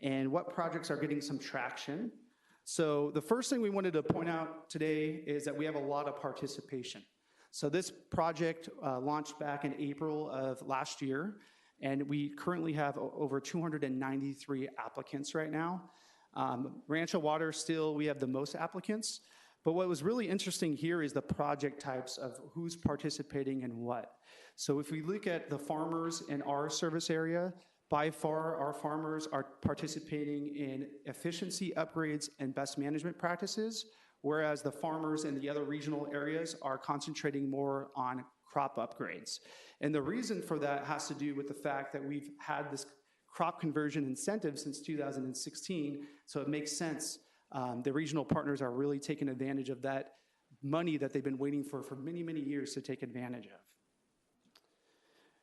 and what projects are getting some traction. So the first thing we wanted to point out today is that we have a lot of participation. So this project launched back in April of last year, and we currently have over 293 applicants right now. Rancho Water still, we have the most applicants, but what was really interesting here is the project types of who's participating in what. So if we look at the farmers in our service area, by far our farmers are participating in efficiency upgrades and best management practices, whereas the farmers in the other regional areas are concentrating more on crop upgrades. And the reason for that has to do with the fact that we've had this crop conversion incentive since 2016, so it makes sense The regional partners are really taking advantage of that money that they've been waiting for many, many years to take advantage of.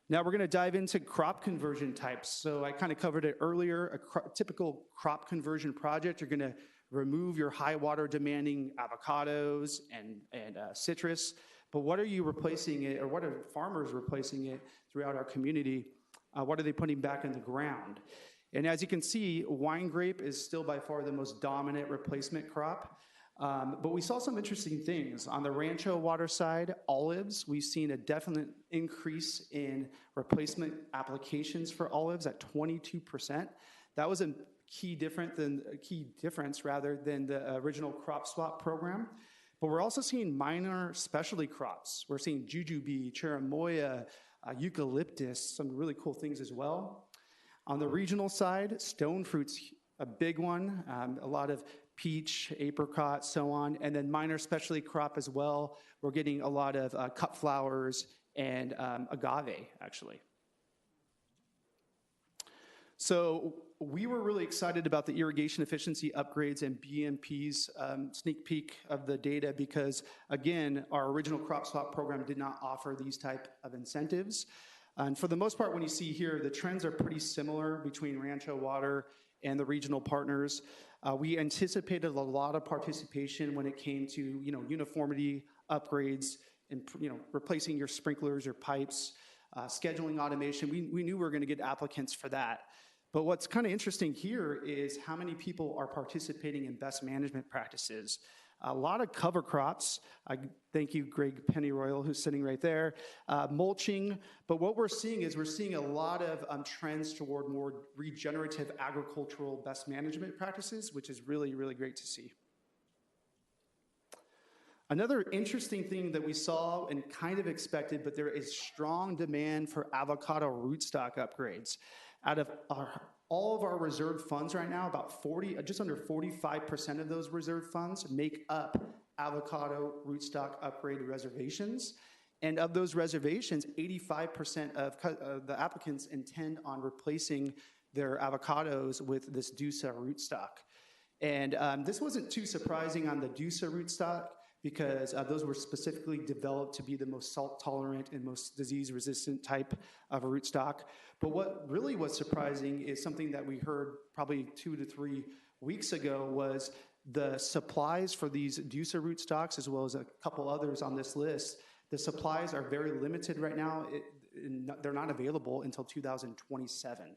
Now we're going to dive into crop conversion types. So I kind of covered it earlier. A typical crop conversion project, you're going to remove your high water demanding avocados and citrus. But what are you replacing it, or what are farmers replacing it throughout our community? What are they putting back in the ground? And as you can see, wine grape is still by far the most dominant replacement crop. But we saw some interesting things. On the Rancho water side, olives, we've seen a definite increase in replacement applications for olives at 22%. That was a key difference than the original crop swap program. But we're also seeing minor specialty crops. We're seeing jujube, cherimoya, eucalyptus, some really cool things as well. On the regional side, stone fruit's a big one, a lot of peach, apricot, so on, and then minor specialty crop as well. We're getting a lot of cut flowers and agave, actually. So we were really excited about the irrigation efficiency upgrades and BMP's sneak peek of the data because, again, our original crop swap program did not offer these type of incentives. And for the most part, when you see here, the trends are pretty similar between Rancho Water and the regional partners. We anticipated a lot of participation when it came to uniformity upgrades and replacing your sprinklers, your pipes, scheduling automation. We knew we were going to get applicants for that. But what's kind of interesting here is how many people are participating in best management practices. A lot of cover crops. Thank you, Greg Pennyroyal, who's sitting right there. Mulching. But what we're seeing is we're seeing a lot of trends toward more regenerative agricultural best management practices, which is really, really great to see. Another interesting thing that we saw and kind of expected, but there is strong demand for avocado rootstock upgrades. Out of all of our reserved funds right now, about just under 45% of those reserved funds make up avocado rootstock upgrade reservations. And of those reservations, 85% of the applicants intend on replacing their avocados with this DUSA rootstock. And this wasn't too surprising on the DUSA rootstock because those were specifically developed to be the most salt-tolerant and most disease-resistant type of rootstock. But what really was surprising is something that we heard probably 2 to 3 weeks ago was the supplies for these DUSA rootstocks, as well as a couple others on this list. The supplies are very limited right now. They're not available until 2027.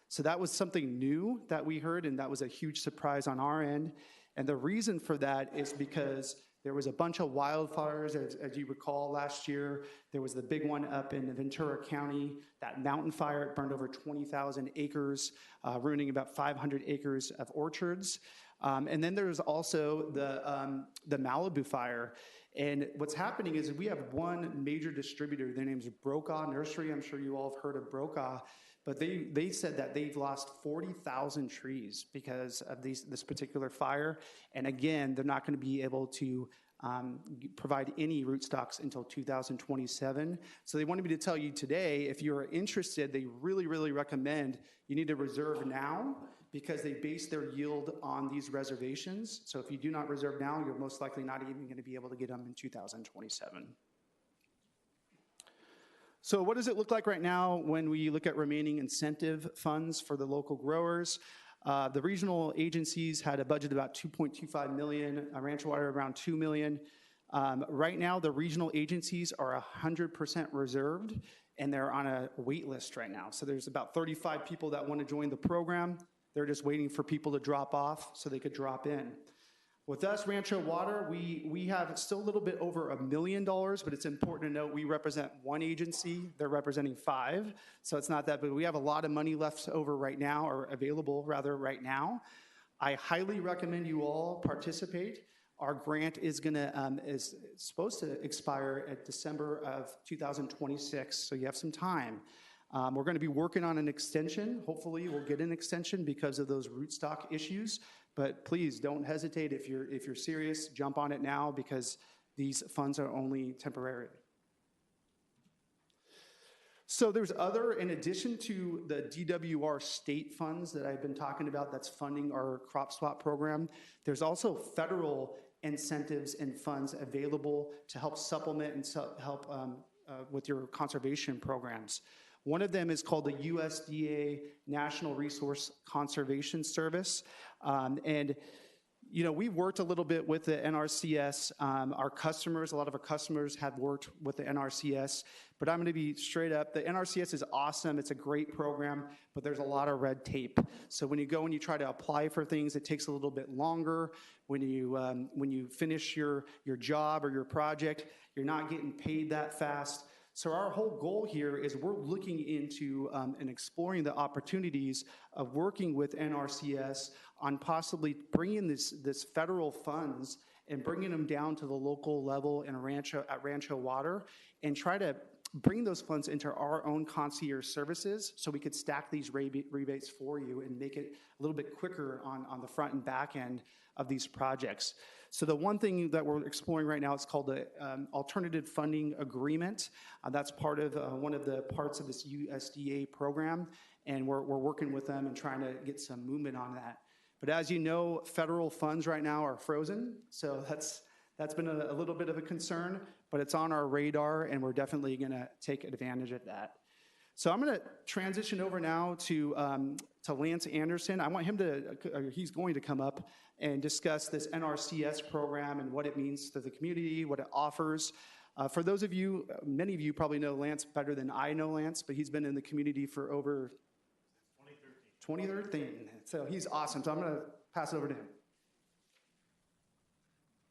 So that was something new that we heard, and that was a huge surprise on our end. And the reason for that is because there was a bunch of wildfires, as you recall, last year. There was the big one up in Ventura County, that mountain fire. It burned over 20,000 acres, ruining about 500 acres of orchards. And then there was also the Malibu fire. And what's happening is we have one major distributor. Their name's Brokaw Nursery. I'm sure you all have heard of Brokaw. But they said that they've lost 40,000 trees because of this particular fire. And again, they're not going to be able to provide any rootstocks until 2027. So they wanted me to tell you today, if you're interested, they really, really recommend you need to reserve now because they base their yield on these reservations. So if you do not reserve now, you're most likely not even going to be able to get them in 2027. So what does it look like right now when we look at remaining incentive funds for the local growers? The regional agencies had a budget of about $2.25 million, Rancho Water around $2 million. Right now, the regional agencies are 100% reserved, and they're on a wait list right now. So there's about 35 people that want to join the program. They're just waiting for people to drop off so they could drop in. With us, Rancho Water, we have still a little bit over $1 million, but it's important to note we represent one agency. They're representing 5, so it's not that big. We have a lot of money left over right now, or available rather right now. I highly recommend you all participate. Our grant is supposed to expire at December of 2026, so you have some time. We're going to be working on an extension. Hopefully, we'll get an extension because of those rootstock issues. But please don't hesitate. If you're serious, jump on it now because these funds are only temporary. So there's other, in addition to the DWR state funds that I've been talking about that's funding our crop swap program, there's also federal incentives and funds available to help supplement and help with your conservation programs. One of them is called the USDA National Resource Conservation Service. And you know, we've worked a little bit with the NRCS. Our customers, a lot of our customers have worked with the NRCS, but I'm gonna be straight up. The NRCS is awesome, it's a great program, but there's a lot of red tape. So when you go and you try to apply for things, it takes a little bit longer. When you finish your job or your project, you're not getting paid that fast. So our whole goal here is we're looking into and exploring the opportunities of working with NRCS on possibly bringing this federal funds and bringing them down to the local level in Rancho Water and try to bring those funds into our own concierge services so we could stack these rebates for you and make it a little bit quicker on the front and back end of these projects. So the one thing that we're exploring right now is called the Alternative Funding Agreement. That's part of one of the parts of this USDA program, and we're working with them and trying to get some movement on that. But as you know, federal funds right now are frozen, so that's been a little bit of a concern, but it's on our radar, and we're definitely gonna take advantage of that. So I'm gonna transition over now to Lance Anderson. I want him he's going to come up and discuss this NRCS program and what it means to the community, what it offers. For those of you, many of you probably know Lance better than I know Lance, but he's been in the community for over 2013. So he's awesome. So I'm gonna pass it over to him.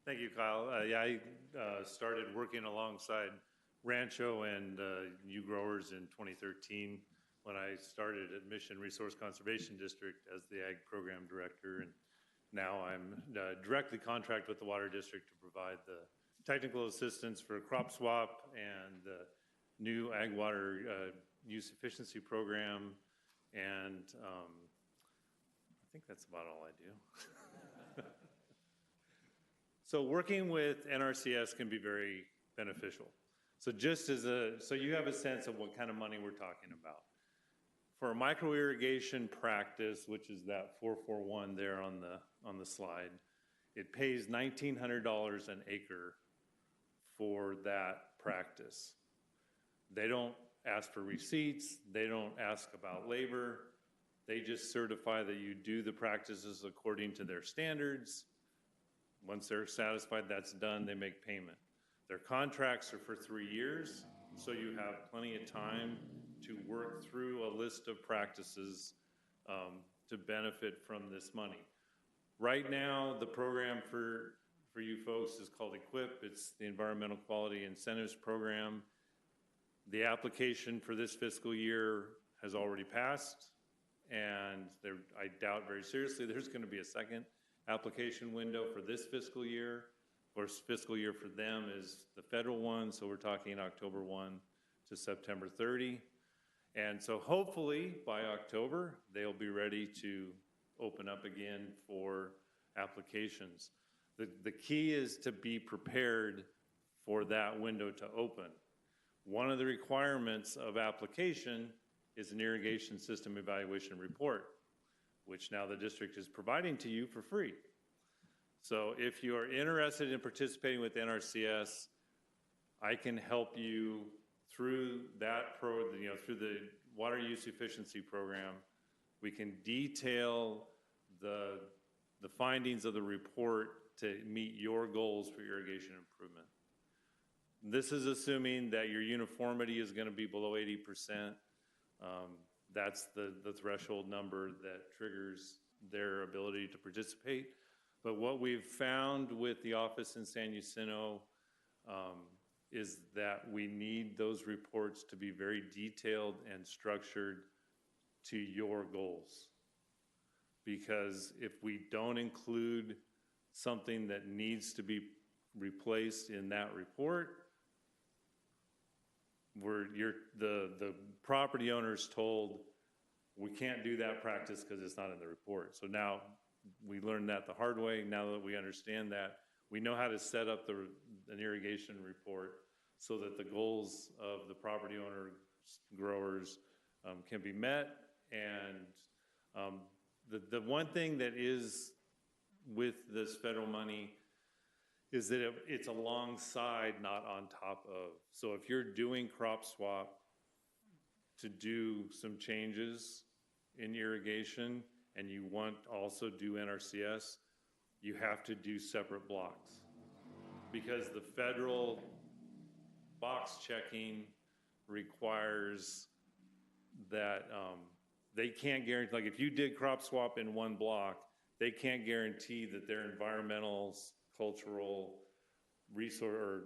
Thank you, Kyle. I started working alongside Rancho and you growers in 2013 when I started at Mission Resource Conservation District as the Ag Program Director, and now I'm directly contracted with the Water District to provide the technical assistance for crop swap and the new ag water use efficiency program, and I think that's about all I do. So working with NRCS can be very beneficial. So so you have a sense of what kind of money we're talking about. For a micro irrigation practice, which is that 441 there on the slide, it pays $1,900 an acre for that practice. They don't ask for receipts, they don't ask about labor, they just certify that you do the practices according to their standards. Once they're satisfied that's done, they make payment. Their contracts are for 3 years, so you have plenty of time to work through a list of practices to benefit from this money. Right now, the program for you folks is called EQUIP. It's the Environmental Quality Incentives Program. The application for this fiscal year has already passed, and I doubt very seriously there's going to be a second application window for this fiscal year. Of course, fiscal year for them is the federal one, so we're talking October 1 to September 30. And so hopefully by October, they'll be ready to open up again for applications. The key is to be prepared for that window to open. One of the requirements of application is an irrigation system evaluation report, which now the district is providing to you for free. So if you are interested in participating with NRCS, I can help you through that through the water use efficiency program. We can detail the findings of the report to meet your goals for irrigation improvement. This is assuming that your uniformity is going to be below 80%. That's the threshold number that triggers their ability to participate. But what we've found with the office in San Jacinto is that we need those reports to be very detailed and structured to your goals. Because if we don't include something that needs to be replaced in that report, the property owner's told, we can't do that practice because it's not in the report. So now we learned that the hard way. Now that we understand that, we know how to set up an irrigation report so that the goals of the property owner growers can be met. And the one thing that is with this federal money is that it's alongside, not on top of. So if you're doing crop swap to do some changes in irrigation and you want to also do NRCS, you have to do separate blocks, because the federal box checking requires that they can't guarantee, like if you did crop swap in one block, they can't guarantee that their environmental, cultural, resource or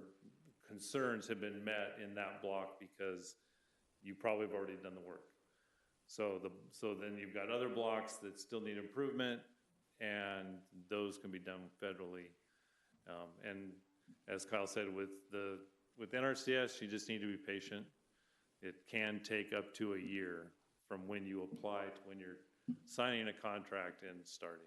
concerns have been met in that block, because you probably have already done the work. So then you've got other blocks that still need improvement, and those can be done federally. And as Kyle said, with NRCS, you just need to be patient. It can take up to a year from when you apply to when you're signing a contract and starting.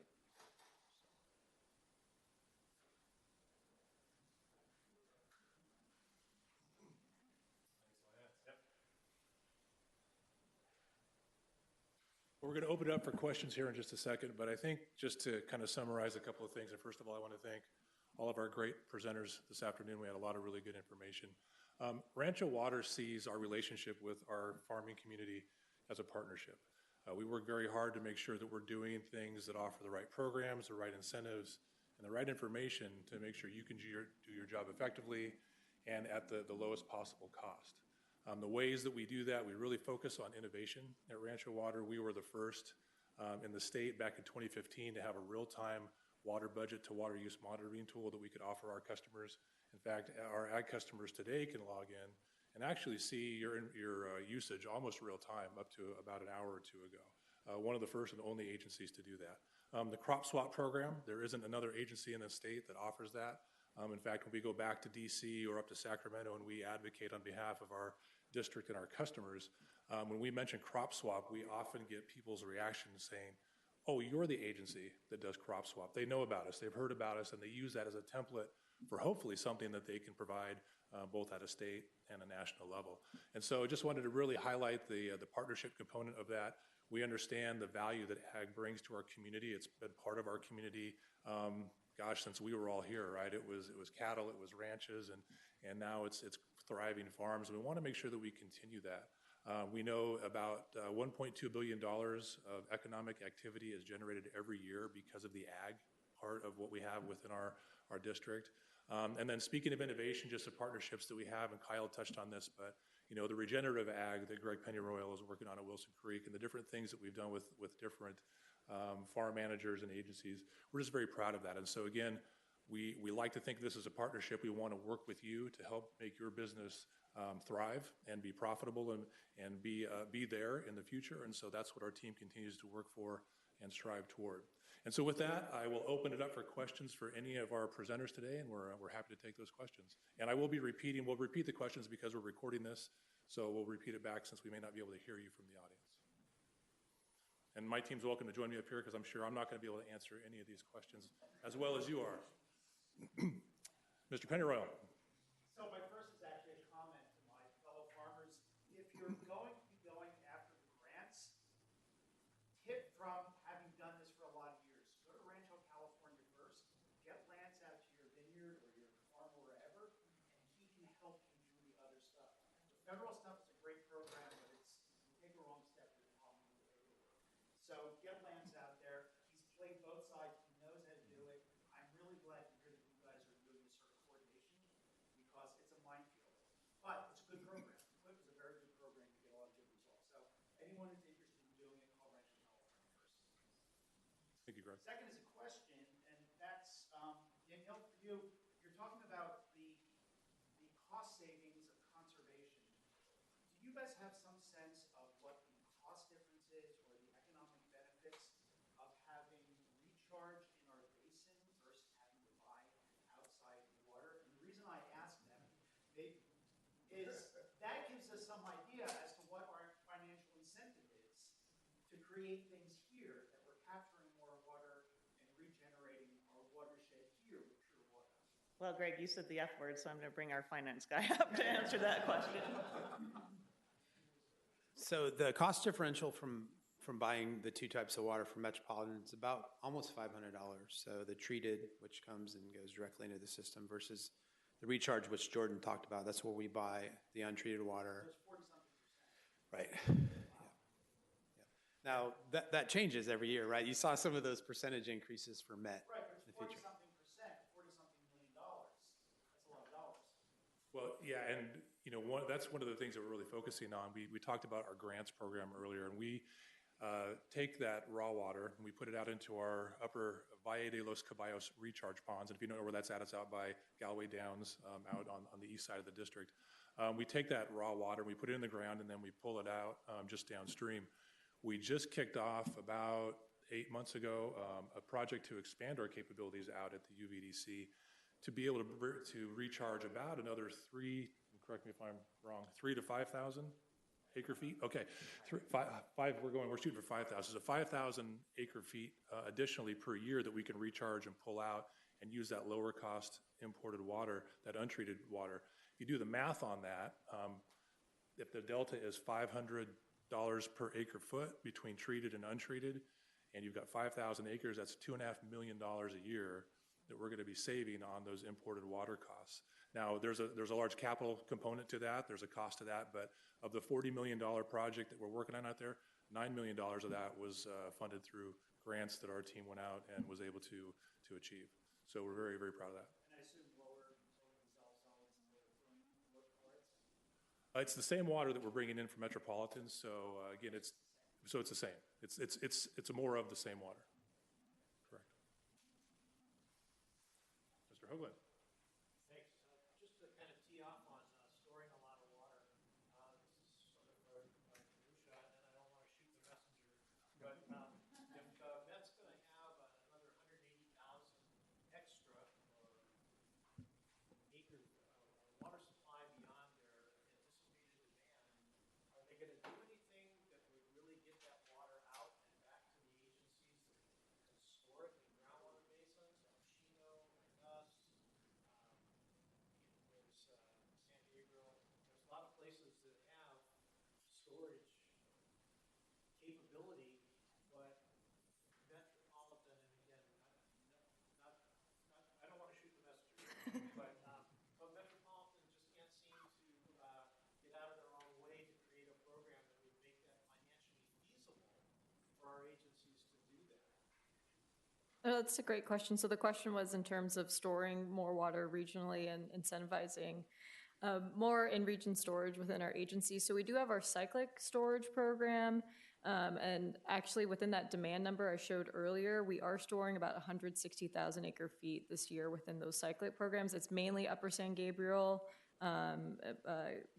We're going to open it up for questions here in just a second, but I think just to kind of summarize a couple of things, and first of all, I want to thank all of our great presenters this afternoon. We had a lot of really good information. Rancho Water sees our relationship with our farming community as a partnership. We work very hard to make sure that we're doing things that offer the right programs, the right incentives, and the right information to make sure you can do your job effectively and at the lowest possible cost. The ways that we do that, we really focus on innovation at Rancho Water. We were the first in the state back in 2015 to have a real-time water budget to water use monitoring tool that we could offer our customers. In fact, our ag customers today can log in and actually see your usage almost real time, up to about an hour or two ago. One of the first and only agencies to do that. The crop swap program, there isn't another agency in the state that offers that. In fact, when we go back to DC or up to Sacramento and we advocate on behalf of our district and our customers, when we mention crop swap, we often get people's reactions saying, oh, you're the agency that does crop swap. They know about us, they've heard about us, and they use that as a template for hopefully something that they can provide both at a state and a national level. And so I just wanted to really highlight the partnership component of that. We understand the value that ag brings to our community. It's been part of our community, since we were all here, right? It was cattle, it was ranches, and now it's thriving farms. And we want to make sure that we continue that. We know about $1.2 billion of economic activity is generated every year because of the ag part of what we have within our district. And then speaking of innovation, just the partnerships that we have, and Kyle touched on this, but the regenerative ag that Greg Pennyroyal is working on at Wilson Creek, and the different things that we've done with different farm managers and agencies, we're just very proud of that. And so again, we like to think this is a partnership. We want to work with you to help make your business thrive and be profitable and be there in the future. And so that's what our team continues to work for and strive toward. And so with that, I will open it up for questions for any of our presenters today, and we're happy to take those questions. And I will be repeating, we'll repeat the questions because we're recording this, so we'll repeat it back since we may not be able to hear you from the audience. And my team's welcome to join me up here, because I'm sure I'm not going to be able to answer any of these questions as well as you are. Mr. Pennyroyal. So my first is actually a comment to my fellow farmers. If you're going to be going after the grants, tip from having done this for a lot of years. Go to Rancho, California first, get Lance out to your vineyard or your farm or wherever, and he can help you do the other stuff. The federal stuff is a great program, but you take a wrong step, there's a problem with the paperwork. So get Lance out there. He's played both sides. He knows how to do it. I'm really glad to hear that you guys are doing this sort of coordination, because it's a minefield. But it's a good program. It was a very good program to get a lot of good results. So anyone who's interested in doing it, call Rancho, California first. Thank you, Greg. Second is a question, and that's, Danielle, for you. You're talking about the cost savings of conservation. Do you guys have some sense of what the cost difference is or the economic benefits of having recharge in our basin versus having to buy outside water? And the reason I ask that is that gives us some idea as to what our financial incentive is to create things here, that we're capturing more water and regenerating our watershed here with pure water. Well, Greg, you said the F word, so I'm going to bring our finance guy up to answer that question. So the cost differential from buying the two types of water from Metropolitan is about almost $500. So the treated, which comes and goes directly into the system, versus the recharge, which Jordan talked about. That's where we buy the untreated water. It's 40-something%. Right. Yeah. Now, that changes every year, right? You saw some of those percentage increases for Met. Right, but in it's the future. 40-something%, 40-something $million. That's a lot of dollars. Well, yeah, and that's one of the things that we're really focusing on. We talked about our grants program earlier, and we take that raw water and we put it out into our upper Valle de los Caballos recharge ponds. And if you know where that's at, it's out by Galloway Downs, out on the east side of the district. We take that raw water, we put it in the ground, and then we pull it out just downstream. We just kicked off about 8 months ago a project to expand our capabilities out at the UVDC to be able to recharge about another correct me if I'm wrong, 3,000 to 5,000 acre feet. Okay, we're shooting for 5,000. So 5,000 acre feet additionally per year that we can recharge and pull out and use that lower cost imported water, that untreated water. If you do the math on that, if the delta is $500 per acre foot between treated and untreated, and you've got 5,000 acres, that's $2.5 million a year that we're going to be saving on those imported water costs. Now, there's a large capital component to that. There's a cost to that, but of the $40 million project that we're working on out there, $9 million of that was funded through grants that our team went out and was able to achieve. So we're very, very proud of that. And I assume lower dissolved solids and lower chlorides? It's the same water that we're bringing in from Metropolitan. So again, it's the same. It's more of the same water. Correct. Mr. Hoagland. Thanks. Just to kind of tee off on storing a lot of water, this is sort of minutia, and I don't want to shoot the messenger, but if Met's going to have another 180,000 extra acre water supply beyond their anticipated demand, are they going to do anything that would really get that water out and back to the agencies that can store it in groundwater basins, El Chino, Gus? There's San Gabriel. There's a lot of places that have storage capability, but Metropolitan, and again, I don't want to shoot the messenger, but Metropolitan just can't seem to get out of their own way to create a program that would make that financially feasible for our agencies to do that. That's a great question. So the question was in terms of storing more water regionally and incentivizing more in-region storage within our agency. So we do have our cyclic storage program. And actually within that demand number I showed earlier, we are storing about 160,000 acre feet this year within those cyclic programs. It's mainly Upper San Gabriel,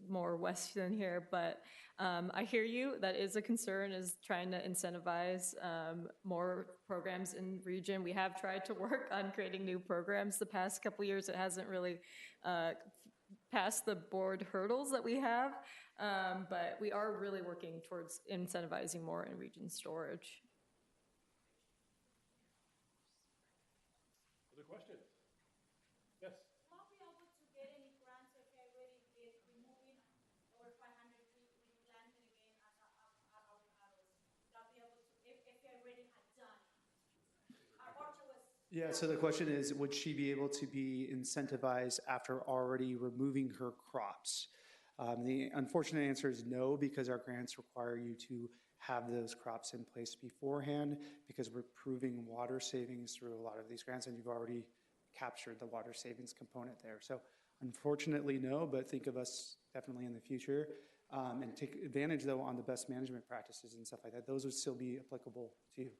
more west than here, but I hear you. That is a concern, is trying to incentivize more programs in region. We have tried to work on creating new programs the past couple years. It hasn't really passed the board hurdles that we have, but we are really working towards incentivizing more in region storage. Other questions? Yes. Will I be able to get any grants if I already did removing over 500 feet replanting again as avocados? Will I be able to, if I already had done it? Our orchard was. Yeah, so the question is, would she be able to be incentivized after already removing her crops? The unfortunate answer is no, because our grants require you to have those crops in place beforehand, because we're proving water savings through a lot of these grants, and you've already captured the water savings component there. So unfortunately, no, but think of us definitely in the future, and take advantage, though, on the best management practices and stuff like that. Those would still be applicable to you.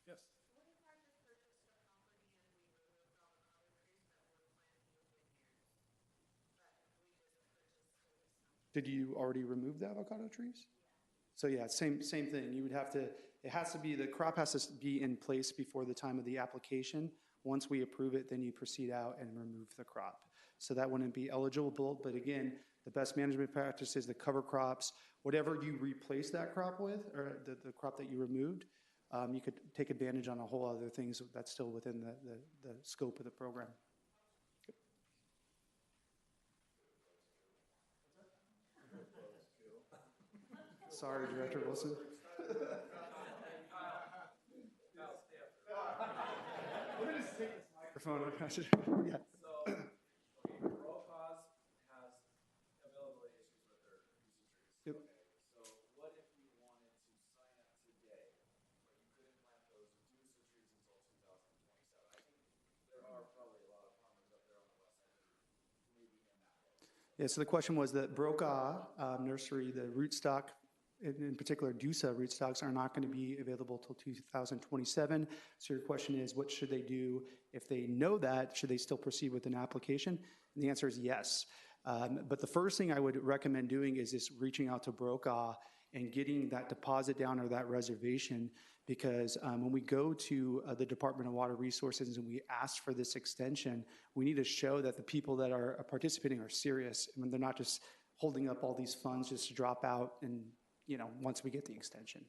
Yes. What if I just purchased a property and we removed avocado trees that were planted within years? But we just purchased. Did you already remove the avocado trees? So yeah, same thing. You would have to, it has to be, the crop has to be in place before the time of the application. Once we approve it, then you proceed out and remove the crop. So that wouldn't be eligible, but again, the best management practices, the cover crops, whatever you replace that crop with, or the crop that you removed, you could take advantage on a whole other things that's still within the scope of the program. Sorry, Director Wilson. Let me just take this microphone and pass it. Yeah. Brocaws has availability issues with their Yep. Okay, so what if you wanted to sign up today, but you couldn't plant those Medusa trees until 2027? I think there are probably a lot of farmers up there on the west side who may be in that boat. Yeah, so the question was that Brokaw Nursery, the rootstock, in particular DUSA rootstocks, are not going to be available till 2027. So your question is, what should they do if they know that? Should they still proceed with an application? And the answer is yes. But the first thing I would recommend doing is just reaching out to Brokaw and getting that deposit down or that reservation, because when we go to the Department of Water Resources and we ask for this extension, we need to show that the people that are participating are serious. I mean, they're not just holding up all these funds just to drop out and, once we get the extension.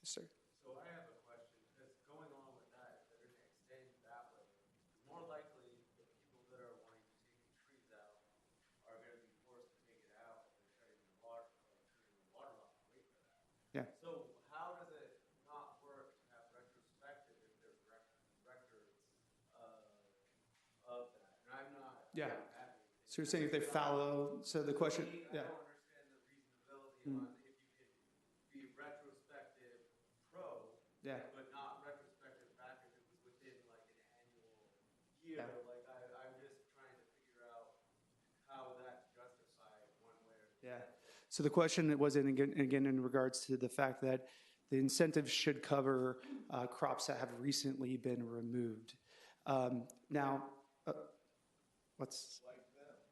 Yes, sir. So I have a question, because going along with that, if they're going to extend that way, more likely the people that are wanting to take the trees out are going to be forced to take it out if they're shutting the water, turning the water off to wait for that. Yeah. So how does it not work to have retrospective if there's records of that? And I'm not. Yeah. So you're saying if they follow, so the question, I yeah. don't understand the reasonability on if you could be retrospective pro, Yeah. but not retrospective back if it was within like an annual year. Yeah. Like I'm just trying to figure out how that's justified one way or the Yeah. So the question was, again, in regards to the fact that the incentives should cover crops that have recently been removed. Now, what's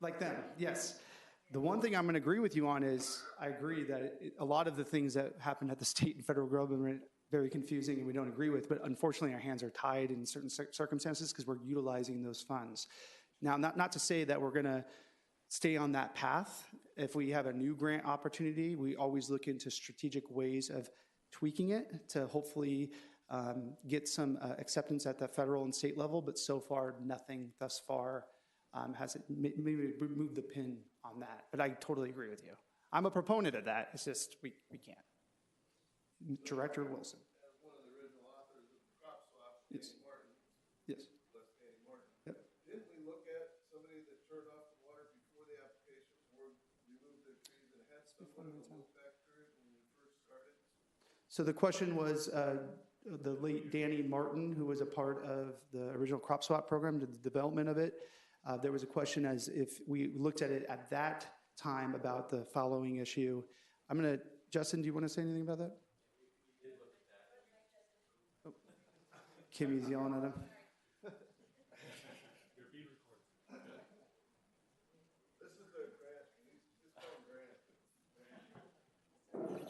like them? Yes. The one thing I'm going to agree with you on is I agree that a lot of the things that happen at the state and federal government very confusing and we don't agree with, but unfortunately our hands are tied in certain circumstances because we're utilizing those funds. Now, not to say that we're going to stay on that path. If we have a new grant opportunity, we always look into strategic ways of tweaking it to hopefully get some acceptance at the federal and state level, but so far, nothing thus far has maybe moved the pin on that. But I totally agree with you. I'm a proponent of that. It's just we can't. Director Wilson. As one of the original authors of the crop swap, Yes. Danny Martin. Yes. Bless Danny Martin. Yep. Didn't we look at somebody that turned off the water before the application or removed their trees and had someone in the look-back period when we first started? So the question was the late Danny Martin, who was a part of the original crop swap program, the development of it. There was a question as if we looked at it at that time about the following issue. Justin, do you want to say anything about that? Oh, Kimmy's yelling at him. This is the grant. Just call him Grant.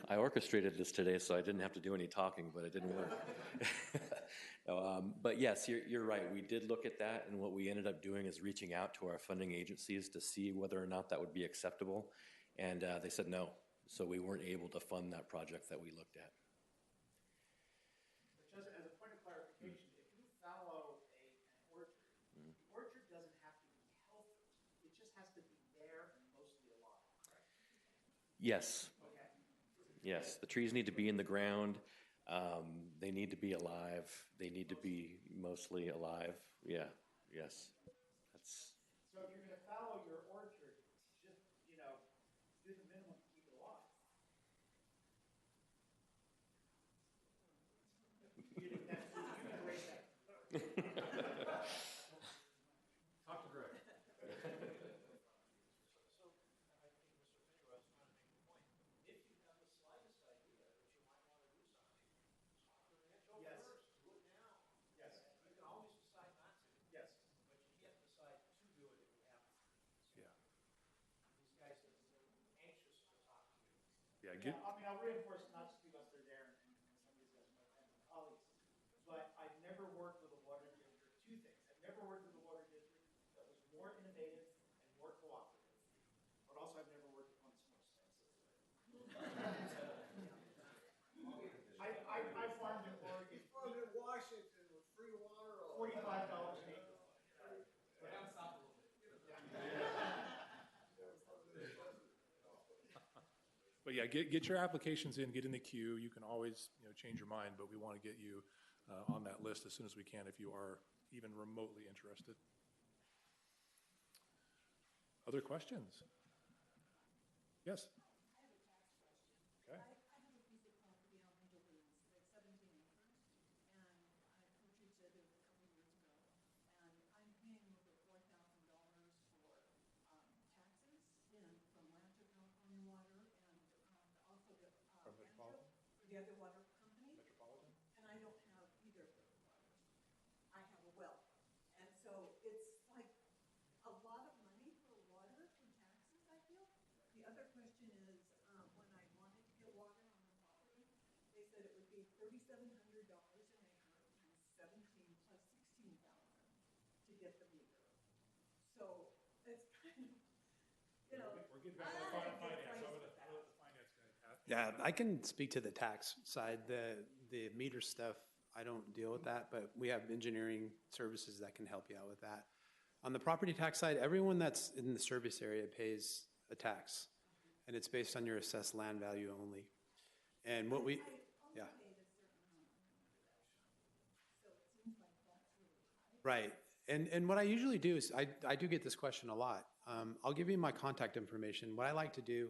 I orchestrated this today, so I didn't have to do any talking, but it didn't work. But yes, you're right. We did look at that, and what we ended up doing is reaching out to our funding agencies to see whether or not that would be acceptable, and they said no. So we weren't able to fund that project that we looked at. But just as a point of clarification, if you fallow an orchard, the orchard doesn't have to be healthy. It just has to be there and mostly alive, correct? Yes. Okay. Yes, the trees need to be in the ground. They need to be alive. They need to be mostly alive. Yeah, yes. That's. So if you're going to fallow your orchard, just, do the minimum to keep it alive. You can raise that. Talk to Greg. So I think Mr. Figueroa was trying to make a point. If you have the slightest idea that you might want to do something, talk to Rancho first, do it now. Yes. You can always decide not to. Yes. But you can't decide to do it if you have to. Yeah. These guys are anxious to talk to you. Yeah, I'll reinforce, not just because they're there and some of these guys are my friends and colleagues, but I've never worked with a water district, two things. I've never worked with a water district that was more innovative and more cooperative, but also I've never worked with one that's more expensive. I farmed in Oregon. He farmed in Washington with free water all the $45 time. an acre. down south a little bit. But yeah, get your applications in, get in the queue. You can always, change your mind, but we want to get you on that list as soon as we can if you are even remotely interested. Other questions? Yes? Okay. I have a piece of property on Angel Hills, like 17 acres, and I purchased it a couple of years ago, and I'm paying over $4,000 for taxes from Rancho California Water and also the From Metropolitan? the other water company, Metropolitan? and I don't have either of those waters. I have a well, and so it's like a lot of money for water from taxes, I feel. The other question is, when I wanted to get water on the property, they said it would be $3,700 an acre and 17 plus 16,000 to get the meter. So it's kind of, We're getting back to the finance. I'm going to let the finance guy, Pat. Yeah, I can speak to the tax side. The meter stuff, I don't deal with that, but we have engineering services that can help you out with that. On the property tax side, everyone that's in the service area pays a tax, and it's based on your assessed land value only. And what we, yeah. Right. And what I usually do is, I do get this question a lot. I'll give you my contact information. What I like to do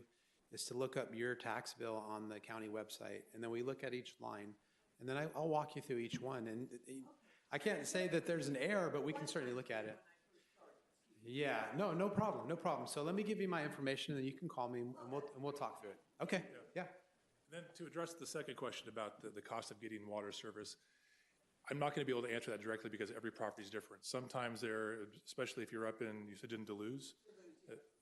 is to look up your tax bill on the county website, and then we look at each line, and then I'll walk you through each one. And I can't say that there's an error, but we can certainly look at it. Yeah, no problem, no problem. So let me give you my information, and then you can call me, and we'll talk through it. Okay, yeah. And then to address the second question about the cost of getting water service, I'm not going to be able to answer that directly because every property is different. Sometimes especially if you're up in, you said in Duluth,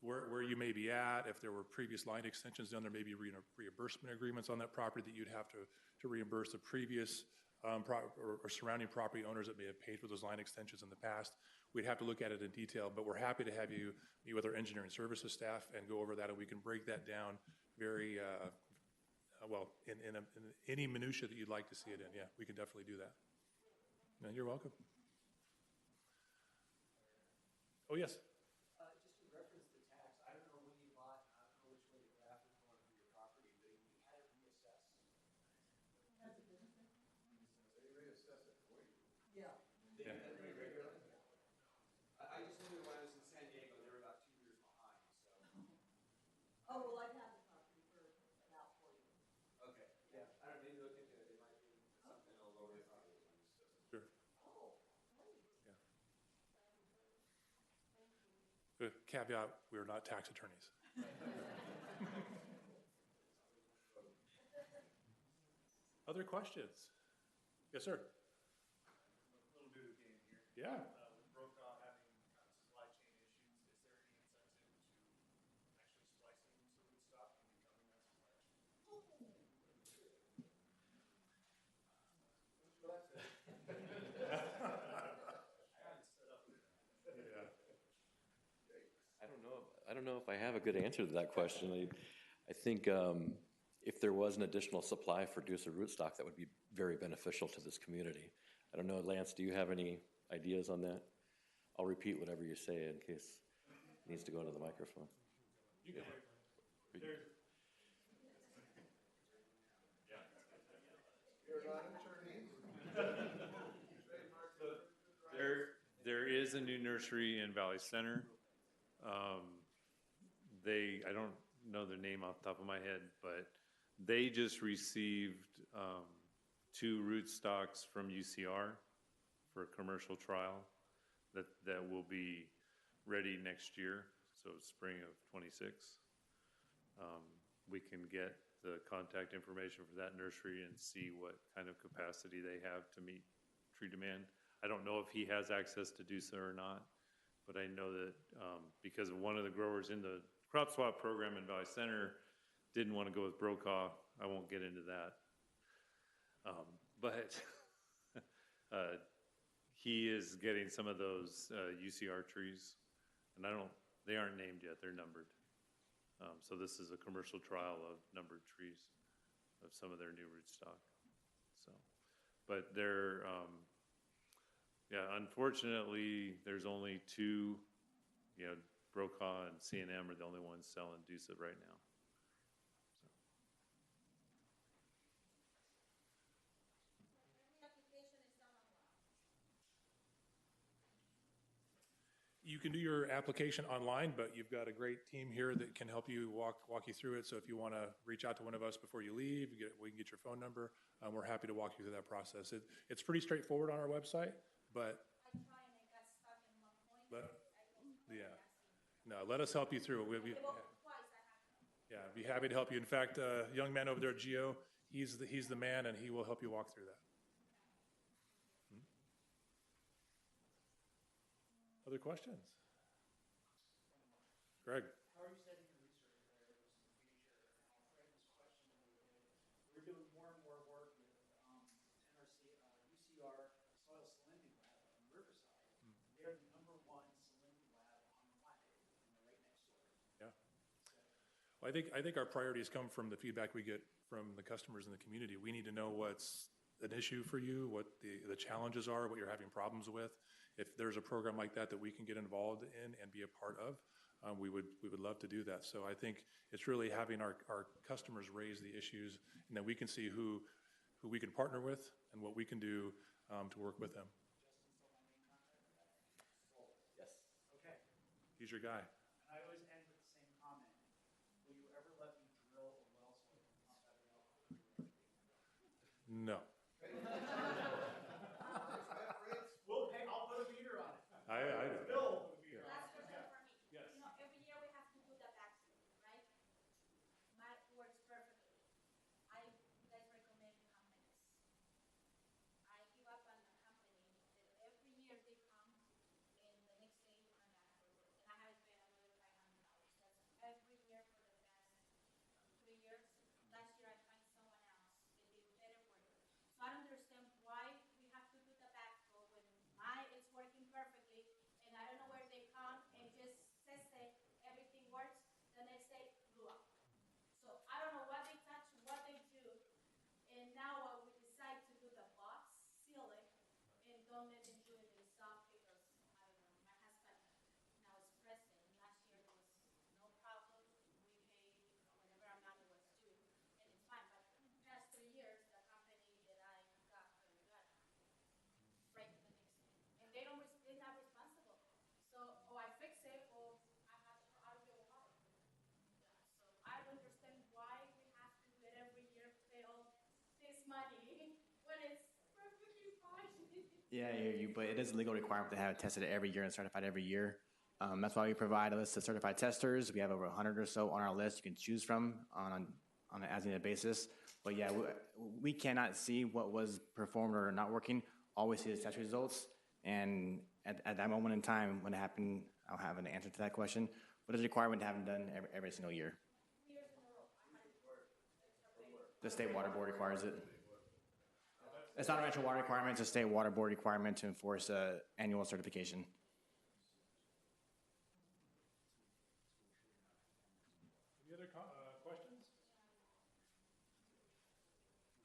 where you may be at, if there were previous line extensions done, there may be reimbursement agreements on that property that you'd have to reimburse the previous or surrounding property owners that may have paid for those line extensions in the past. We'd have to look at it in detail, but we're happy to have you meet with our engineering services staff and go over that, and we can break that down very, well, in any minutia that you'd like to see it in. Yeah, we can definitely do that. No, you're welcome. Oh, yes. Just in reference to tax, I don't know when you bought, I don't know which way the graph is going for your property, but you had it reassessed. Has it been assessed? They reassess it for you. Yeah. They do that pretty regularly? I just knew when I was in San Diego, they were about 2 years behind, so. Oh, well, I've had the property for about 4 years. Okay, yeah, I don't know, maybe look into it, it might be something a little bit. Sure. Oh, great. The caveat, we are not tax attorneys. Other questions? Yes, sir. A little bit of game here. Yeah. With Brokaw having kind of supply chain issues, is there any incentive to actually splicing some rootstock and becoming that supplier? I don't know if I have a good answer to that question. I think if there was an additional supply for Deucer rootstock, that would be very beneficial to this community. I don't know, Lance, do you have any ideas on that? I'll repeat whatever you say in case it needs to go into the microphone. You can You're not an attorney. There is a new nursery in Valley Center. I don't know their name off the top of my head, but they just received 2 rootstocks from UCR for a commercial trial that will be ready next year, so spring of '26. We can get the contact information for that nursery and see what kind of capacity they have to meet tree demand. I don't know if he has access to do so or not, but I know that because one of the growers in the crop swap program in Valley Center didn't want to go with Brokaw. I won't get into that. But he is getting some of those UCR trees, and they aren't named yet, they're numbered. So this is a commercial trial of numbered trees of some of their new rootstock. So, but they're, yeah, unfortunately, there's only 2, Brokaw and C&M are the only ones selling Deuce right now. So. You can do your application online, but you've got a great team here that can help you walk you through it. So if you want to reach out to one of us before you leave, we can get your phone number. We're happy to walk you through that process. It's pretty straightforward on our website, but I tried and I got stuck in one point. yeah, no, let us help you through it. Twice I have to. Yeah, be happy to help you. In fact, young man over there, Gio, he's the man, and he will help you walk through that. Other questions? Greg? How are you setting your research priorities in the future? And I'll frame this question a little bit. We're doing more and more work with UCR Soil Salinity Lab on the Riverside. They're the #1 salinity lab on the planet, and they're right next door. Yeah. Well, I think our priorities come from the feedback we get from the customers in the community. We need to know what's an issue for you, what the challenges are, what you're having problems with. If there's a program like that we can get involved in and be a part of, we would love to do that. So I think it's really having our customers raise the issues, and then we can see who we can partner with and what we can do to work with them. Yes. Okay. He's your guy. And I always end with the same comment. Will you ever let me drill a well so I can pump out the alcohol? No. We'll pay, I'll put a meter on it. I know. Bill will put a meter on Last it. question for me. Yes. You know, every year we have to do the backfill, right? Mine works perfectly. You guys recommend companies. I give up on the company that every year they come and the next day you come back for work. And I haven't paid another $500. That's every year for the past 3 years. Last year I find someone else that did better work. So I don't understand why we have to do the backfill when it's working perfectly, and I don't know where they come and just says that everything works, the next day blew up. So I don't know what they touch, what they do, and now we decide to do the box, seal it, and don't let them do it themselves because, I don't know, my husband now is president. Last year there was no problem. We paid whatever amount it was due, and it's fine. But past 3 years, the company that I got very good break the next day. And they're not responsible. So, I fix it, or I don't get water. Yeah, so I don't understand why we have to do it every year, pay all this money when it's perfectly fine. Yeah, I hear you, but it is a legal requirement to have it tested every year and certified every year. That's why we provide a list of certified testers. We have over 100 or so on our list you can choose from on an as-needed basis. But yeah, we cannot see what was performed or not working. All we see is test results. And at that moment in time, when it happened, I'll have an answer to that question. But it's a requirement to have them done every single year. 3 years in a row, I had to do it. The state water board requires it. It's not a Rancho water requirement, it's a state water board requirement to enforce annual certification. Any other questions?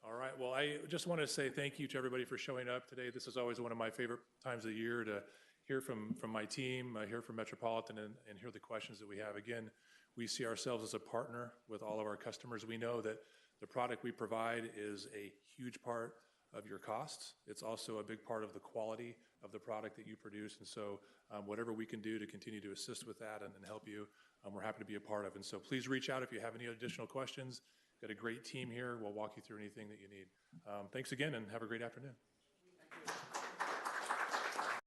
All right. Well, I just want to say thank you to everybody for showing up today. This is always one of my favorite times of the year to hear from my team, hear from Metropolitan, and hear the questions that we have. Again, we see ourselves as a partner with all of our customers. We know that the product we provide is a huge part of your costs. It's also a big part of the quality of the product that you produce. And so whatever we can do to continue to assist with that and help you, we're happy to be a part of. And so please reach out if you have any additional questions. Got a great team here. We'll walk you through anything that you need. Thanks again and have a great afternoon.